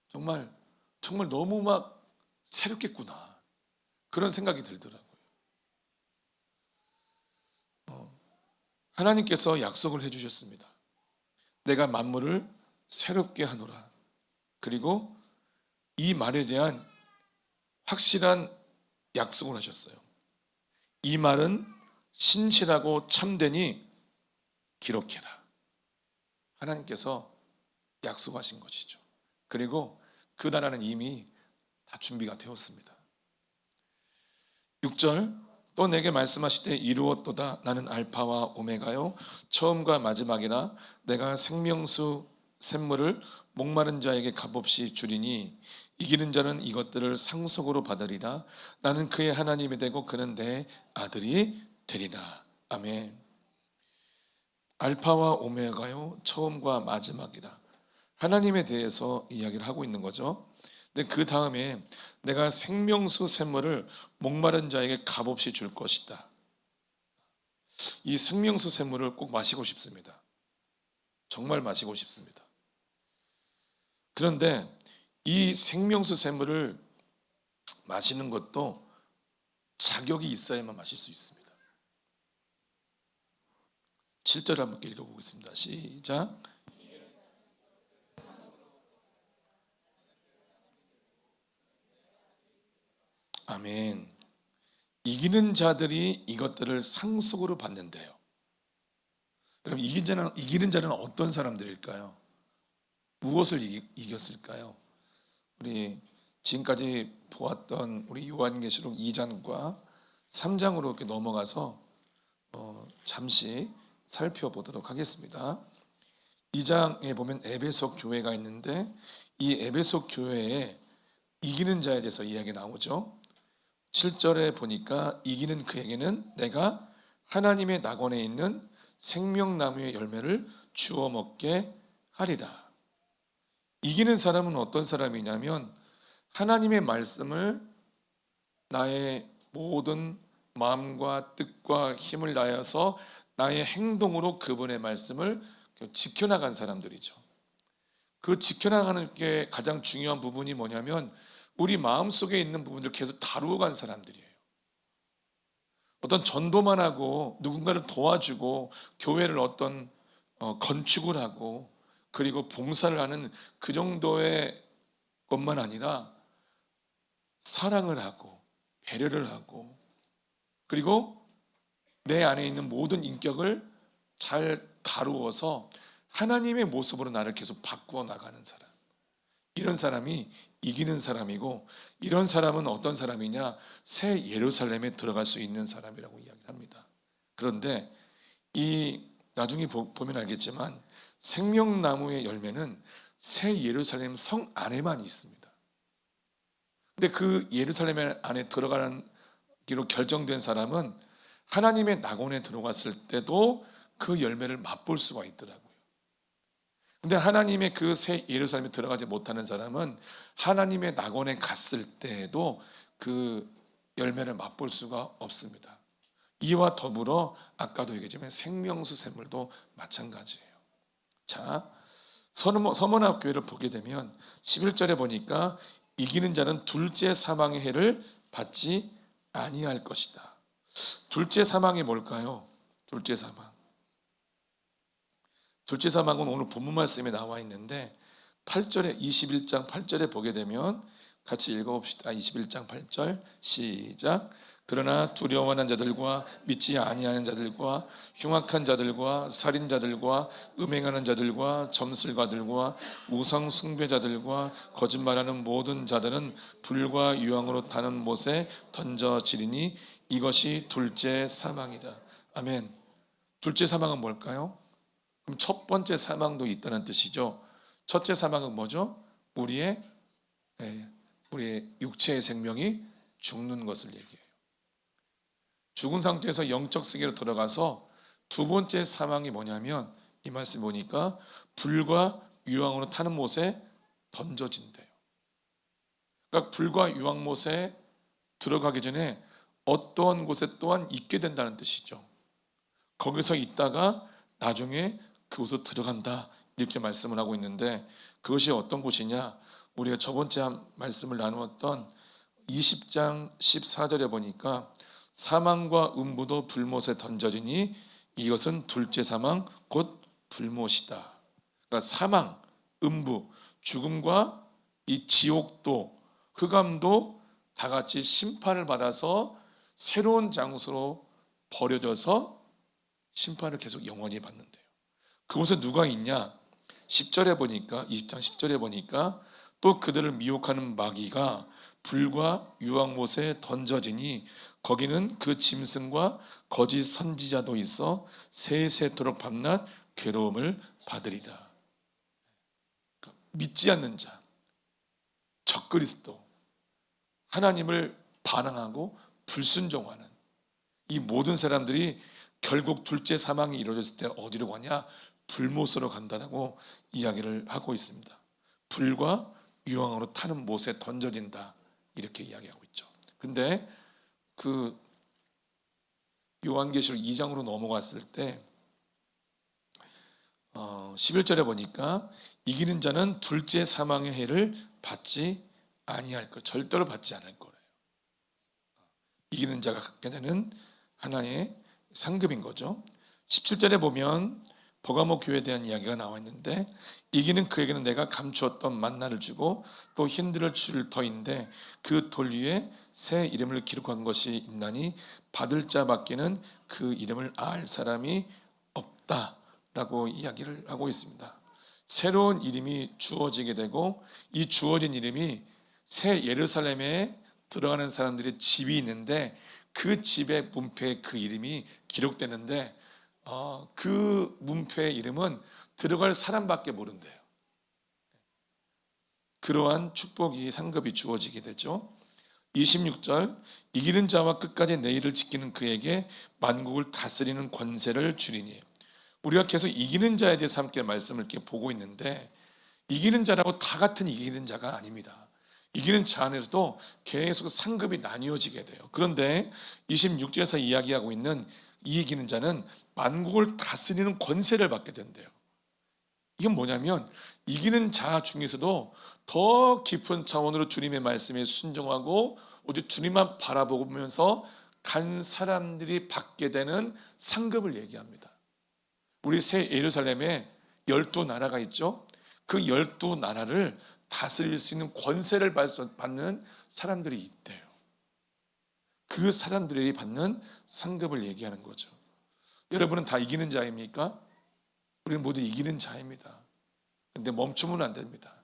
정말 너무 막 새롭겠구나. 그런 생각이 들더라고요. 하나님께서 약속을 해주셨습니다. 내가 만물을 새롭게 하노라. 그리고 이 말에 대한 확실한 약속을 하셨어요. 이 말은 신실하고 참되니 기록해라. 하나님께서 약속하신 것이죠. 그리고 그 나라는 이미 다 준비가 되었습니다. 6절, 또 내게 말씀하시되 이루었도다. 나는 알파와 오메가요 처음과 마지막이라. 내가 생명수 샘물을 목마른 자에게 값없이 주리니 이기는 자는 이것들을 상속으로 받으리라. 나는 그의 하나님이 되고 그는 내 아들이 되리라. 아멘. 알파와 오메가요 처음과 마지막이라. 하나님에 대해서 이야기를 하고 있는 거죠. 근데 그 다음에 내가 생명수 샘물을 목마른 자에게 값없이 줄 것이다. 이 생명수 샘물을 꼭 마시고 싶습니다. 정말 마시고 싶습니다. 그런데 이 생명수 샘물을 마시는 것도 자격이 있어야만 마실 수 있습니다. 7절 한번 읽어보겠습니다. 시작. 아멘. 이기는 자들이 이것들을 상속으로 받는데요. 그럼 이기는 자는 어떤 사람들일까요? 무엇을 이겼을까요? 우리 지금까지 보았던 우리 요한계시록 2장과 3장으로 이렇게 넘어가서 잠시 살펴보도록 하겠습니다. 2장에 보면 에베소 교회가 있는데 이 에베소 교회에 이기는 자에 대해서 이야기 나오죠. 7절에 보니까 이기는 그에게는 내가 하나님의 낙원에 있는 생명나무의 열매를 주워 먹게 하리라. 이기는 사람은 어떤 사람이냐면 하나님의 말씀을 나의 모든 마음과 뜻과 힘을 다해서 나의 행동으로 그분의 말씀을 지켜나간 사람들이죠. 그 지켜나가는 게 가장 중요한 부분이 뭐냐면 우리 마음속에 있는 부분들을 계속 다루어 간 사람들이에요. 어떤 전도만 하고 누군가를 도와주고 교회를 어떤 건축을 하고 그리고 봉사를 하는 그 정도의 것만 아니라 사랑을 하고 배려를 하고 그리고 내 안에 있는 모든 인격을 잘 다루어서 하나님의 모습으로 나를 계속 바꾸어 나가는 사람, 이런 사람이 이기는 사람이고, 이런 사람은 어떤 사람이냐? 새 예루살렘에 들어갈 수 있는 사람이라고 이야기합니다. 그런데 이 나중에 보면 알겠지만 생명나무의 열매는 새 예루살렘 성 안에만 있습니다. 근데 그 예루살렘 안에 들어가기로 결정된 사람은 하나님의 낙원에 들어갔을 때도 그 열매를 맛볼 수가 있더라고요. 근데 하나님의 그 새 예루살렘에 들어가지 못하는 사람은 하나님의 낙원에 갔을 때에도 그 열매를 맛볼 수가 없습니다. 이와 더불어 아까도 얘기했지만 생명수 샘물도 마찬가지예요. 자, 서머나 교회를 보게 되면 11절에 보니까 이기는 자는 둘째 사망의 해를 받지 아니할 것이다. 둘째 사망이 뭘까요? 둘째 사망. 둘째 사망은 오늘 본문 말씀에 나와 있는데 8절에 21장 8절에 보게 되면 같이 읽어봅시다. 21장 8절 시작. 그러나 두려워하는 자들과 믿지 아니하는 자들과 흉악한 자들과 살인자들과 음행하는 자들과 점술가들과 우상 숭배자들과 거짓말하는 모든 자들은 불과 유황으로 타는 못에 던져지리니 이것이 둘째 사망이다. 아멘. 둘째 사망은 뭘까요? 그럼 첫 번째 사망도 있다는 뜻이죠. 첫째 사망은 뭐죠? 우리의 육체의 생명이 죽는 것을 얘기해요. 죽은 상태에서 영적 세계로 들어가서 두 번째 사망이 뭐냐면 이 말씀 보니까 불과 유황으로 타는 못에 던져진대요. 그러니까 불과 유황 못에 들어가기 전에 어떠한 곳에 또한 있게 된다는 뜻이죠. 거기서 있다가 나중에 그곳으로 들어간다 이렇게 말씀을 하고 있는데 그것이 어떤 곳이냐? 우리가 저번째 말씀을 나누었던 20장 14절에 보니까 사망과 음부도 불못에 던져지니 이것은 둘째 사망 곧 불못이다. 그러니까 사망, 음부, 죽음과 이 지옥도 흑암도 다 같이 심판을 받아서 새로운 장소로 버려져서 심판을 계속 영원히 받는데요. 그곳에 누가 있냐? 10절에 보니까 20장 10절에 보니까 또 그들을 미혹하는 마귀가 불과 유황못에 던져지니 거기는 그 짐승과 거짓 선지자도 있어 세세토록 밤낮 괴로움을 받으리라. 믿지 않는 자, 적그리스도, 하나님을 반항하고 불순종하는 이 모든 사람들이 결국 둘째 사망이 이루어졌을 때 어디로 가냐? 불못으로 간다라고 이야기를 하고 있습니다. 불과 유황으로 타는 못에 던져진다 이렇게 이야기하고 있죠. 근데 그 요한계시록 2장으로 넘어갔을 때 11절에 보니까 이기는 자는 둘째 사망의 해를 받지 아니할 것, 절대로 받지 않을 거래요. 이기는 자가 갖게 되는 하나의 상급인 거죠. 17절에 보면 버가모 교회에 대한 이야기가 나와 있는데 이기는 그에게는 내가 감추었던 만나를 주고 또 흰들을 줄 터인데 그 돌 위에 새 이름을 기록한 것이 있나니 받을 자밖에는 그 이름을 알 사람이 없다라고 이야기를 하고 있습니다. 새로운 이름이 주어지게 되고 이 주어진 이름이 새 예루살렘에 들어가는 사람들의 집이 있는데 그 집의 문패에 그 이름이 기록되는데 그 문패의 이름은 들어갈 사람밖에 모른대요. 그러한 축복이 상급이 주어지게 되죠. 26절 이기는 자와 끝까지 내 일을 지키는 그에게 만국을 다스리는 권세를 주리니 우리가 계속 이기는 자에 대해서 함께 말씀을 이렇게 보고 있는데 이기는 자라고 다 같은 이기는 자가 아닙니다. 이기는 자 안에서도 계속 상급이 나뉘어지게 돼요. 그런데 26절에서 이야기하고 있는 이 이기는 자는 만국을 다스리는 권세를 받게 된대요. 이건 뭐냐면 이기는 자 중에서도 더 깊은 차원으로 주님의 말씀에 순종하고 오직 주님만 바라보면서 간 사람들이 받게 되는 상급을 얘기합니다. 우리 새 예루살렘에 12나라가 있죠. 그 12나라를 다스릴 수 있는 권세를 받는 사람들이 있대요. 그 사람들이 받는 상급을 얘기하는 거죠. 여러분은 다 이기는 자입니까? 우리는 모두 이기는 자입니다. 근데 멈추면 안 됩니다.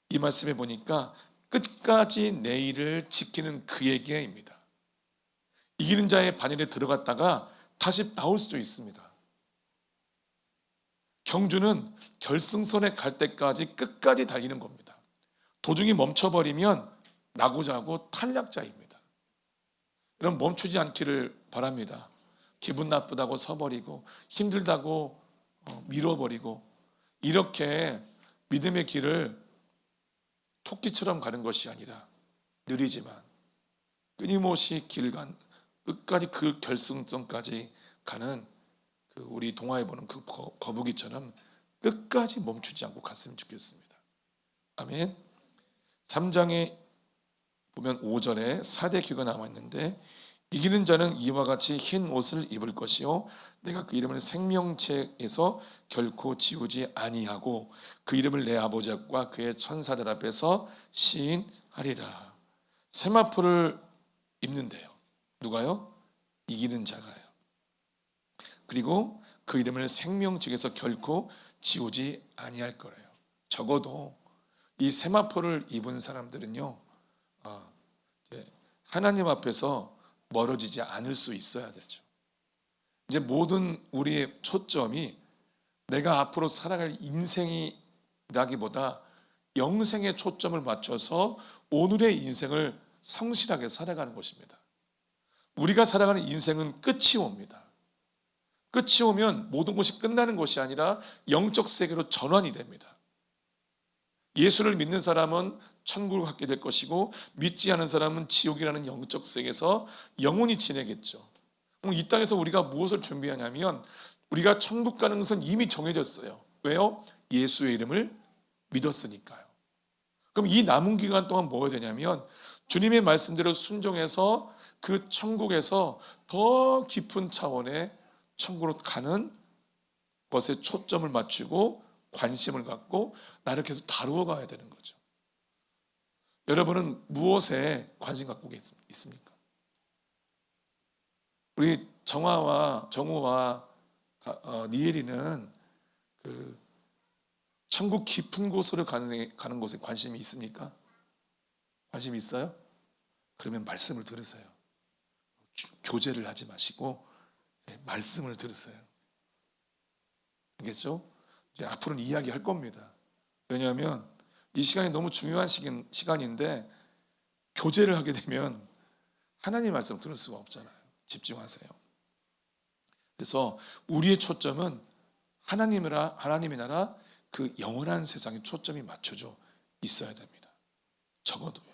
이 말씀에 보니까 끝까지 내 일을 지키는 그에게입니다. 이기는 자의 반열에 들어갔다가 다시 나올 수도 있습니다. 경주는 결승선에 갈 때까지 끝까지 달리는 겁니다. 도중에 멈춰버리면 나고자고 탈락자입니다. 여러분 멈추지 않기를 바랍니다. 기분 나쁘다고 서버리고 힘들다고 밀어버리고 이렇게 믿음의 길을 토끼처럼 가는 것이 아니라 느리지만 끊임없이 끝까지 그 결승점까지 가는 그 우리 동화에 보는 그 거북이처럼 끝까지 멈추지 않고 갔으면 좋겠습니다. 아멘. 3장에 보면 5절에 4대 기가 나와 있는데, 이기는 자는 이와 같이 흰 옷을 입을 것이요 내가 그 이름을 생명책에서 결코 지우지 아니하고 그 이름을 내 아버지와 그의 천사들 앞에서 시인하리라. 세마포를 입는데요. 누가요? 이기는 자가요. 그리고 그 이름을 생명책에서 결코 지우지 아니할 거래요. 적어도 이 세마포를 입은 사람들은요, 이제 하나님 앞에서 멀어지지 않을 수 있어야 되죠. 이제 모든 우리의 초점이 내가 앞으로 살아갈 인생이라기보다 영생에 초점을 맞춰서 오늘의 인생을 성실하게 살아가는 것입니다. 우리가 살아가는 인생은 끝이 옵니다. 끝이 오면 모든 것이 끝나는 것이 아니라 영적 세계로 전환이 됩니다. 예수를 믿는 사람은 천국을 갖게 될 것이고, 믿지 않은 사람은 지옥이라는 영적 세계에서 영원히 지내겠죠. 이 땅에서 우리가 무엇을 준비하냐면, 우리가 천국 가는 것은 이미 정해졌어요. 왜요? 예수의 이름을 믿었으니까요. 그럼 이 남은 기간 동안 뭐 해야 되냐면, 주님의 말씀대로 순종해서 그 천국에서 더 깊은 차원의 천국으로 가는 것에 초점을 맞추고 관심을 갖고 나를 계속 다루어 가야 되는 거죠. 여러분은 무엇에 관심 갖고 있습니까? 우리 정우와 니엘이는 그 천국 깊은 곳으로 가는 곳에 관심이 있습니까? 관심이 있어요? 그러면 말씀을 들으세요. 교제를 하지 마시고 말씀을 들으세요. 알겠죠? 이제 앞으로는 이야기할 겁니다. 왜냐하면 이 시간이 너무 중요한 시간인데, 교제를 하게 되면 하나님 말씀 들을 수가 없잖아요. 집중하세요. 그래서 우리의 초점은 하나님의 나라, 그 영원한 세상에 초점이 맞춰져 있어야 됩니다. 적어도요.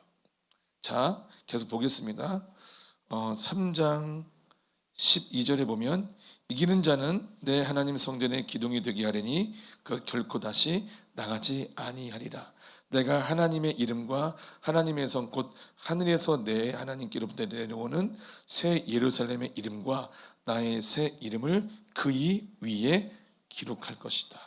자, 계속 보겠습니다. 3장 12절에 보면, 이기는 자는 내 하나님 성전의 기둥이 되게 하리니 그 결코 다시 나가지 아니하리라. 내가 하나님의 이름과 하나님의 성 곧 하늘에서 내 하나님께로부터 내려오는 새 예루살렘의 이름과 나의 새 이름을 그의 위에 기록할 것이다.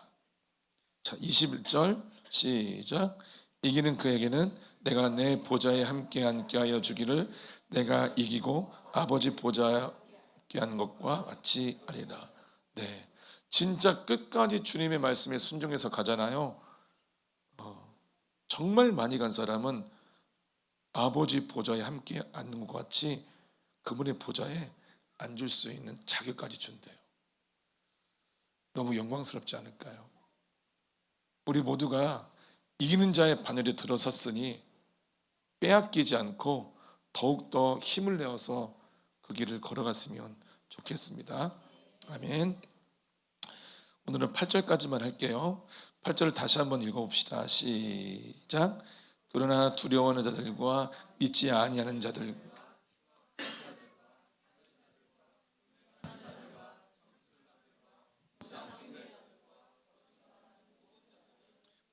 자, 21절 시작. 이기는 그에게는 내가 내 보좌에 함께 앉게 하여 주기를 내가 이기고 아버지 보좌에 함께 한 것과 같이 하리라. 네, 진짜 끝까지 주님의 말씀에 순종해서 가잖아요. 정말 많이 간 사람은 아버지 보좌에 함께 앉는 것 같이 그분의 보좌에 앉을 수 있는 자격까지 준대요. 너무 영광스럽지 않을까요? 우리 모두가 이기는 자의 바늘에 들어섰으니 빼앗기지 않고 더욱더 힘을 내어서 그 길을 걸어갔으면 좋겠습니다. 아멘. 오늘은 8절까지만 할게요. 8절을 다시 한번 읽어봅시다. 시작. 그러나 두려워하는 자들과 믿지 아니하는 자들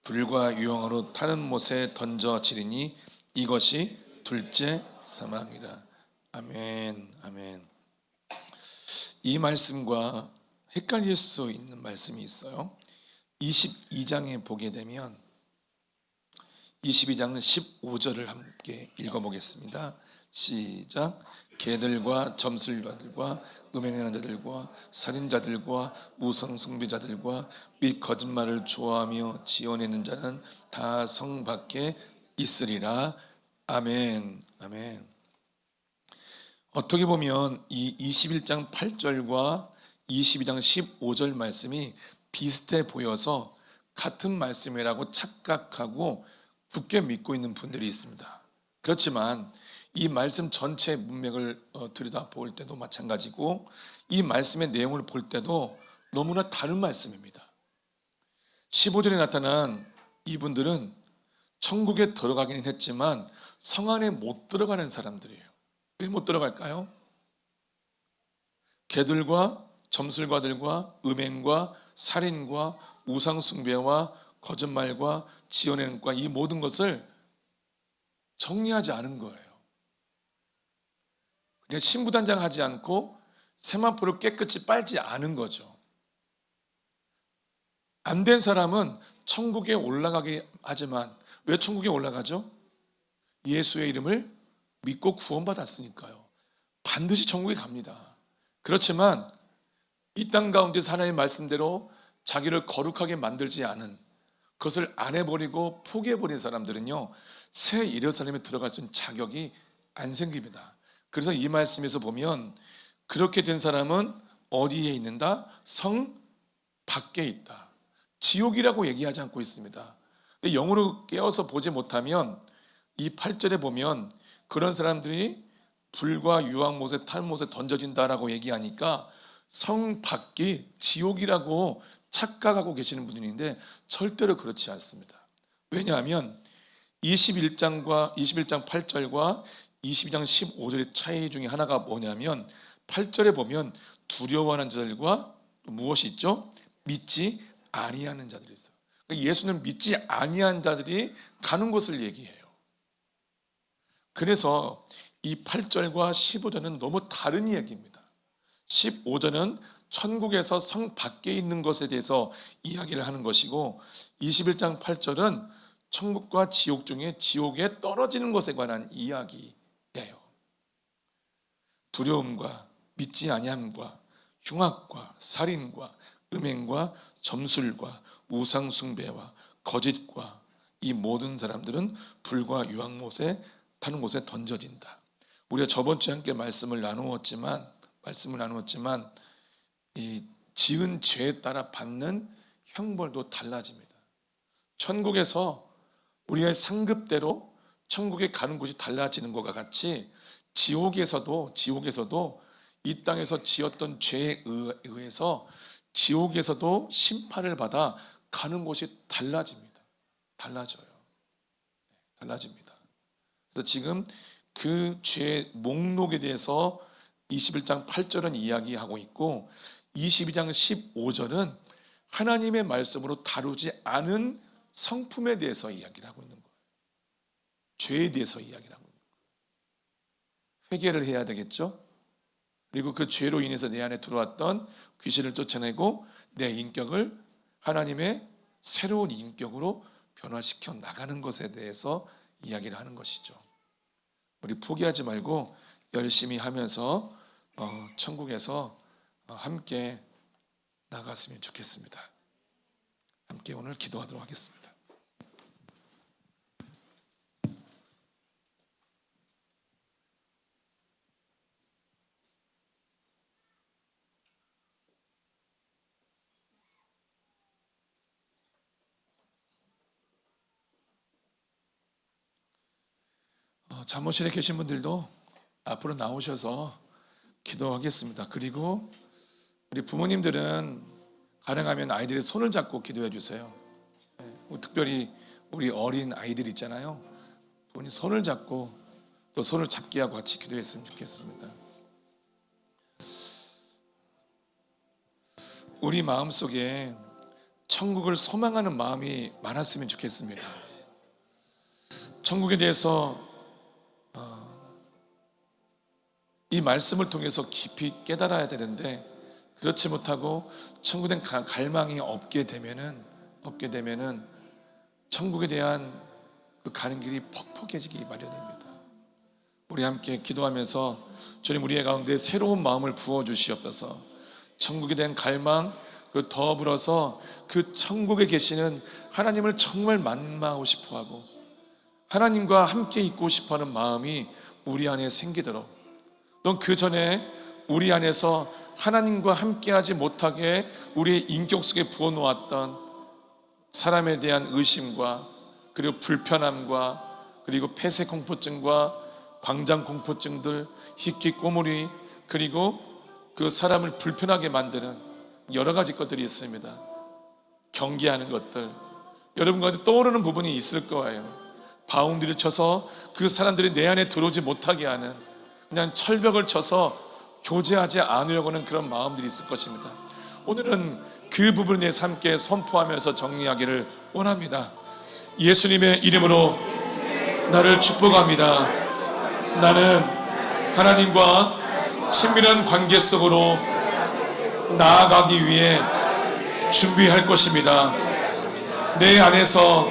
불과 유황으로 타는 못에 던져지리니 이것이 둘째 사망이라. 아멘. 아멘. 이 말씀과 헷갈릴 수 있는 말씀이 있어요. 22장에 보게 되면 22장 15절을 함께 읽어보겠습니다. 시작. 개들과 점술가들과 음행하는 자들과 살인자들과 우상 숭배자들과 및 거짓말을 좋아하며 지어내는 자는 다 성 밖에 있으리라. 아멘. 아멘. 어떻게 보면 이 21장 8절과 22장 15절 말씀이 비슷해 보여서 같은 말씀이라고 착각하고 굳게 믿고 있는 분들이 있습니다. 그렇지만 이 말씀 전체 문맥을 들여다볼 때도 마찬가지고 이 말씀의 내용을 볼 때도 너무나 다른 말씀입니다. 15절에 나타난 이분들은 천국에 들어가기는 했지만 성 안에 못 들어가는 사람들이에요. 왜 못 들어갈까요? 개들과 점술가들과 음행과 살인과 우상숭배와 거짓말과 지어내는 과 이 모든 것을 정리하지 않은 거예요. 그냥 신부단장하지 않고 세마포를 깨끗이 빨지 않은 거죠. 안 된 사람은 천국에 올라가게 하지만 왜 천국에 올라가죠? 예수의 이름을 믿고 구원받았으니까요. 반드시 천국에 갑니다. 그렇지만 이 땅 가운데서 하나님의 말씀대로 자기를 거룩하게 만들지 않은, 그것을 안 해버리고 포기해버린 사람들은요, 새 예루살렘에 들어갈 수 있는 자격이 안 생깁니다. 그래서 이 말씀에서 보면 그렇게 된 사람은 어디에 있는다? 성 밖에 있다. 지옥이라고 얘기하지 않고 있습니다. 근데 영으로 깨어서 보지 못하면 이 8절에 보면 그런 사람들이 불과 유황못에 탈못에 던져진다라고 얘기하니까 성 밖이 지옥이라고 착각하고 계시는 분들인데 절대로 그렇지 않습니다. 왜냐하면 21장 8절과 22장 15절의 차이 중에 하나가 뭐냐면 8절에 보면 두려워하는 자들과 무엇이 있죠? 믿지 아니하는 자들이 있어요. 예수는 믿지 아니한 자들이 가는 곳을 얘기해요. 그래서 이 8절과 15절은 너무 다른 이야기입니다. 15절은 천국에서 성 밖에 있는 것에 대해서 이야기를 하는 것이고 21장 8절은 천국과 지옥 중에 지옥에 떨어지는 것에 관한 이야기예요. 두려움과 믿지 아니함과 흉악과 살인과 음행과 점술과 우상숭배와 거짓과 이 모든 사람들은 불과 유황못에 타는 곳에 던져진다. 우리가 저번 주에 함께 말씀을 나누었지만 이 지은 죄에 따라 받는 형벌도 달라집니다. 천국에서 우리의 상급대로 천국에 가는 곳이 달라지는 것과 같이 지옥에서도 이 땅에서 지었던 죄에 의해서 지옥에서도 심판을 받아 가는 곳이 달라집니다. 달라집니다. 그래서 지금 그 죄의 목록에 대해서 21장 8절은 이야기하고 있고 22장 15절은 하나님의 말씀으로 다루지 않은 성품에 대해서 이야기를 하고 있는 거예요. 죄에 대해서 이야기를 하고 있는 거예요. 회개를 해야 되겠죠. 그리고 그 죄로 인해서 내 안에 들어왔던 귀신을 쫓아내고 내 인격을 하나님의 새로운 인격으로 변화시켜 나가는 것에 대해서 이야기를 하는 것이죠. 우리 포기하지 말고 열심히 하면서 천국에서 함께 나갔으면 좋겠습니다. 함께 오늘 기도하도록 하겠습니다. 잠옷실에 계신 분들도 앞으로 나오셔서 기도하겠습니다. 그리고 우리 부모님들은 가능하면 아이들의 손을 잡고 기도해 주세요. 특별히 우리 어린 아이들 있잖아요. 부모님 손을 잡고 또 손을 잡게 하고 같이 기도했으면 좋겠습니다. 우리 마음속에 천국을 소망하는 마음이 많았으면 좋겠습니다. 천국에 대해서 이 말씀을 통해서 깊이 깨달아야 되는데 그렇지 못하고 천국에 대한 갈망이 없게 되면은 천국에 대한 그 가는 길이 퍽퍽해지기 마련입니다. 우리 함께 기도하면서 주님 우리의 가운데 새로운 마음을 부어 주시옵소서. 천국에 대한 갈망 그 더불어서 그 천국에 계시는 하나님을 정말 만나고 싶어하고 하나님과 함께 있고 싶어하는 마음이 우리 안에 생기도록 또 그 전에 우리 안에서 하나님과 함께하지 못하게 우리의 인격 속에 부어놓았던 사람에 대한 의심과 그리고 불편함과 그리고 폐쇄공포증과 광장공포증들, 희귀꼬물이 그리고 그 사람을 불편하게 만드는 여러 가지 것들이 있습니다. 경계하는 것들 여러분 가운데 떠오르는 부분이 있을 거예요. 바운드를 쳐서 그 사람들이 내 안에 들어오지 못하게 하는 그냥 철벽을 쳐서 교제하지 않으려고 하는 그런 마음들이 있을 것입니다. 오늘은 그 부분에 대해서 함께 선포하면서 정리하기를 원합니다. 예수님의 이름으로 나를 축복합니다. 나는 하나님과 친밀한 관계 속으로 나아가기 위해 준비할 것입니다. 내 안에서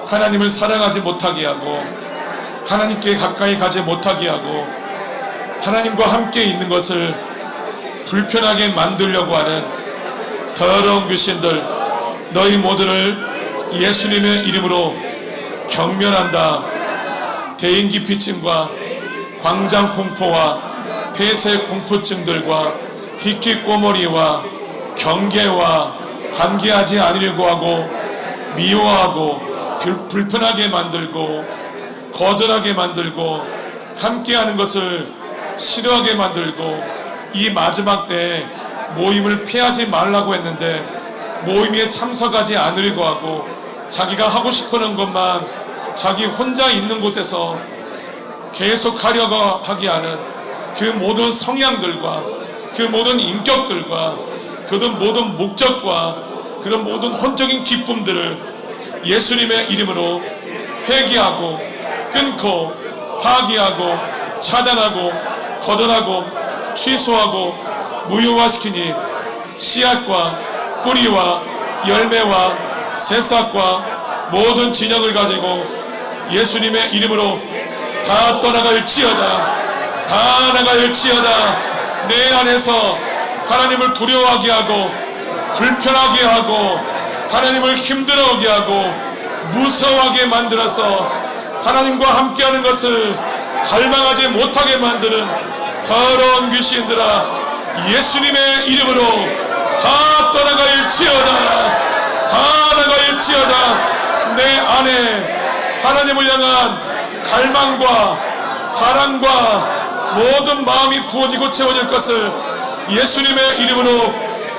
하나님을 사랑하지 못하게 하고 하나님께 가까이 가지 못하게 하고 하나님과 함께 있는 것을 불편하게 만들려고 하는 더러운 귀신들, 너희 모두를 예수님의 이름으로 경멸한다. 대인기피증과 광장공포와 폐쇄공포증들과 희귀꼬머리와 경계와 관계하지 않으려고 하고 미워하고 불편하게 만들고 거절하게 만들고 함께하는 것을 싫어하게 만들고 이 마지막 때에 모임을 피하지 말라고 했는데 모임에 참석하지 않으려고 하고 자기가 하고 싶어하는 것만 자기 혼자 있는 곳에서 계속 하려고 하게 하는 그 모든 성향들과 그 모든 인격들과 그 모든 목적과 그런 모든 혼적인 기쁨들을 예수님의 이름으로 회개하고 끊고 파기하고 차단하고 거절하고 취소하고 무효화시키니 씨앗과 뿌리와 열매와 새싹과 모든 진영을 가지고 예수님의 이름으로 다 떠나갈지어다. 다 나갈지어다. 내 안에서 하나님을 두려워하게 하고 불편하게 하고 하나님을 힘들어하게 하고 무서워하게 만들어서 하나님과 함께하는 것을 갈망하지 못하게 만드는 더러운 귀신들아, 예수님의 이름으로 다 떠나갈지어다. 다 나갈지어다. 내 안에 하나님을 향한 갈망과 사랑과 모든 마음이 부어지고 채워질 것을 예수님의 이름으로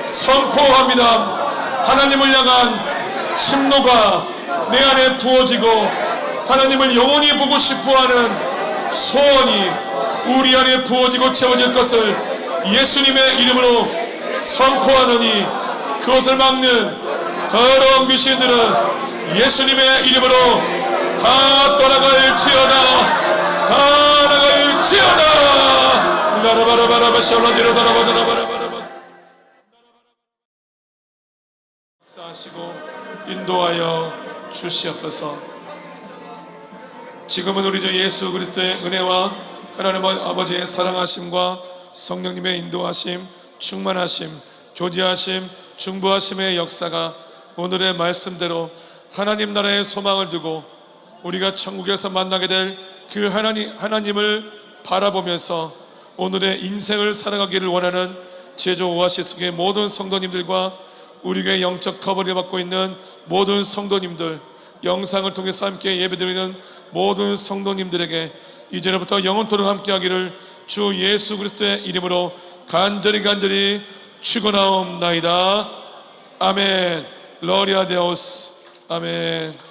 선포합니다. 하나님을 향한 침노가 내 안에 부어지고 하나님을 영원히 보고 싶어하는 소원이 우리 안에 부어지고 채워질 것을 예수님의 이름으로 선포하노니 그것을 막는 더러운 귀신들은 예수님의 이름으로 다 떠나갈지어다. 다 나갈지어다. 나라바라바라바 샬라디라다라바다라바라바라바 하시고 인도하여 주시옵소서. 지금은 우리 주 예수 그리스도의 은혜와 하나님 아버지의 사랑하심과 성령님의 인도하심, 충만하심, 교제하심, 중보하심의 역사가 오늘의 말씀대로 하나님 나라의 소망을 두고 우리가 천국에서 만나게 될 그 하나님을 바라보면서 오늘의 인생을 살아가기를 원하는 제주 오아시스교회 모든 성도님들과 우리 교회 영적 커버를 받고 있는 모든 성도님들, 영상을 통해서 함께 예배드리는 모든 성도님들에게 이제부터 영원토록 함께하기를 주 예수 그리스도의 이름으로 간절히 축원하옵나이다. 아멘. 글로리아 데오스. 아멘.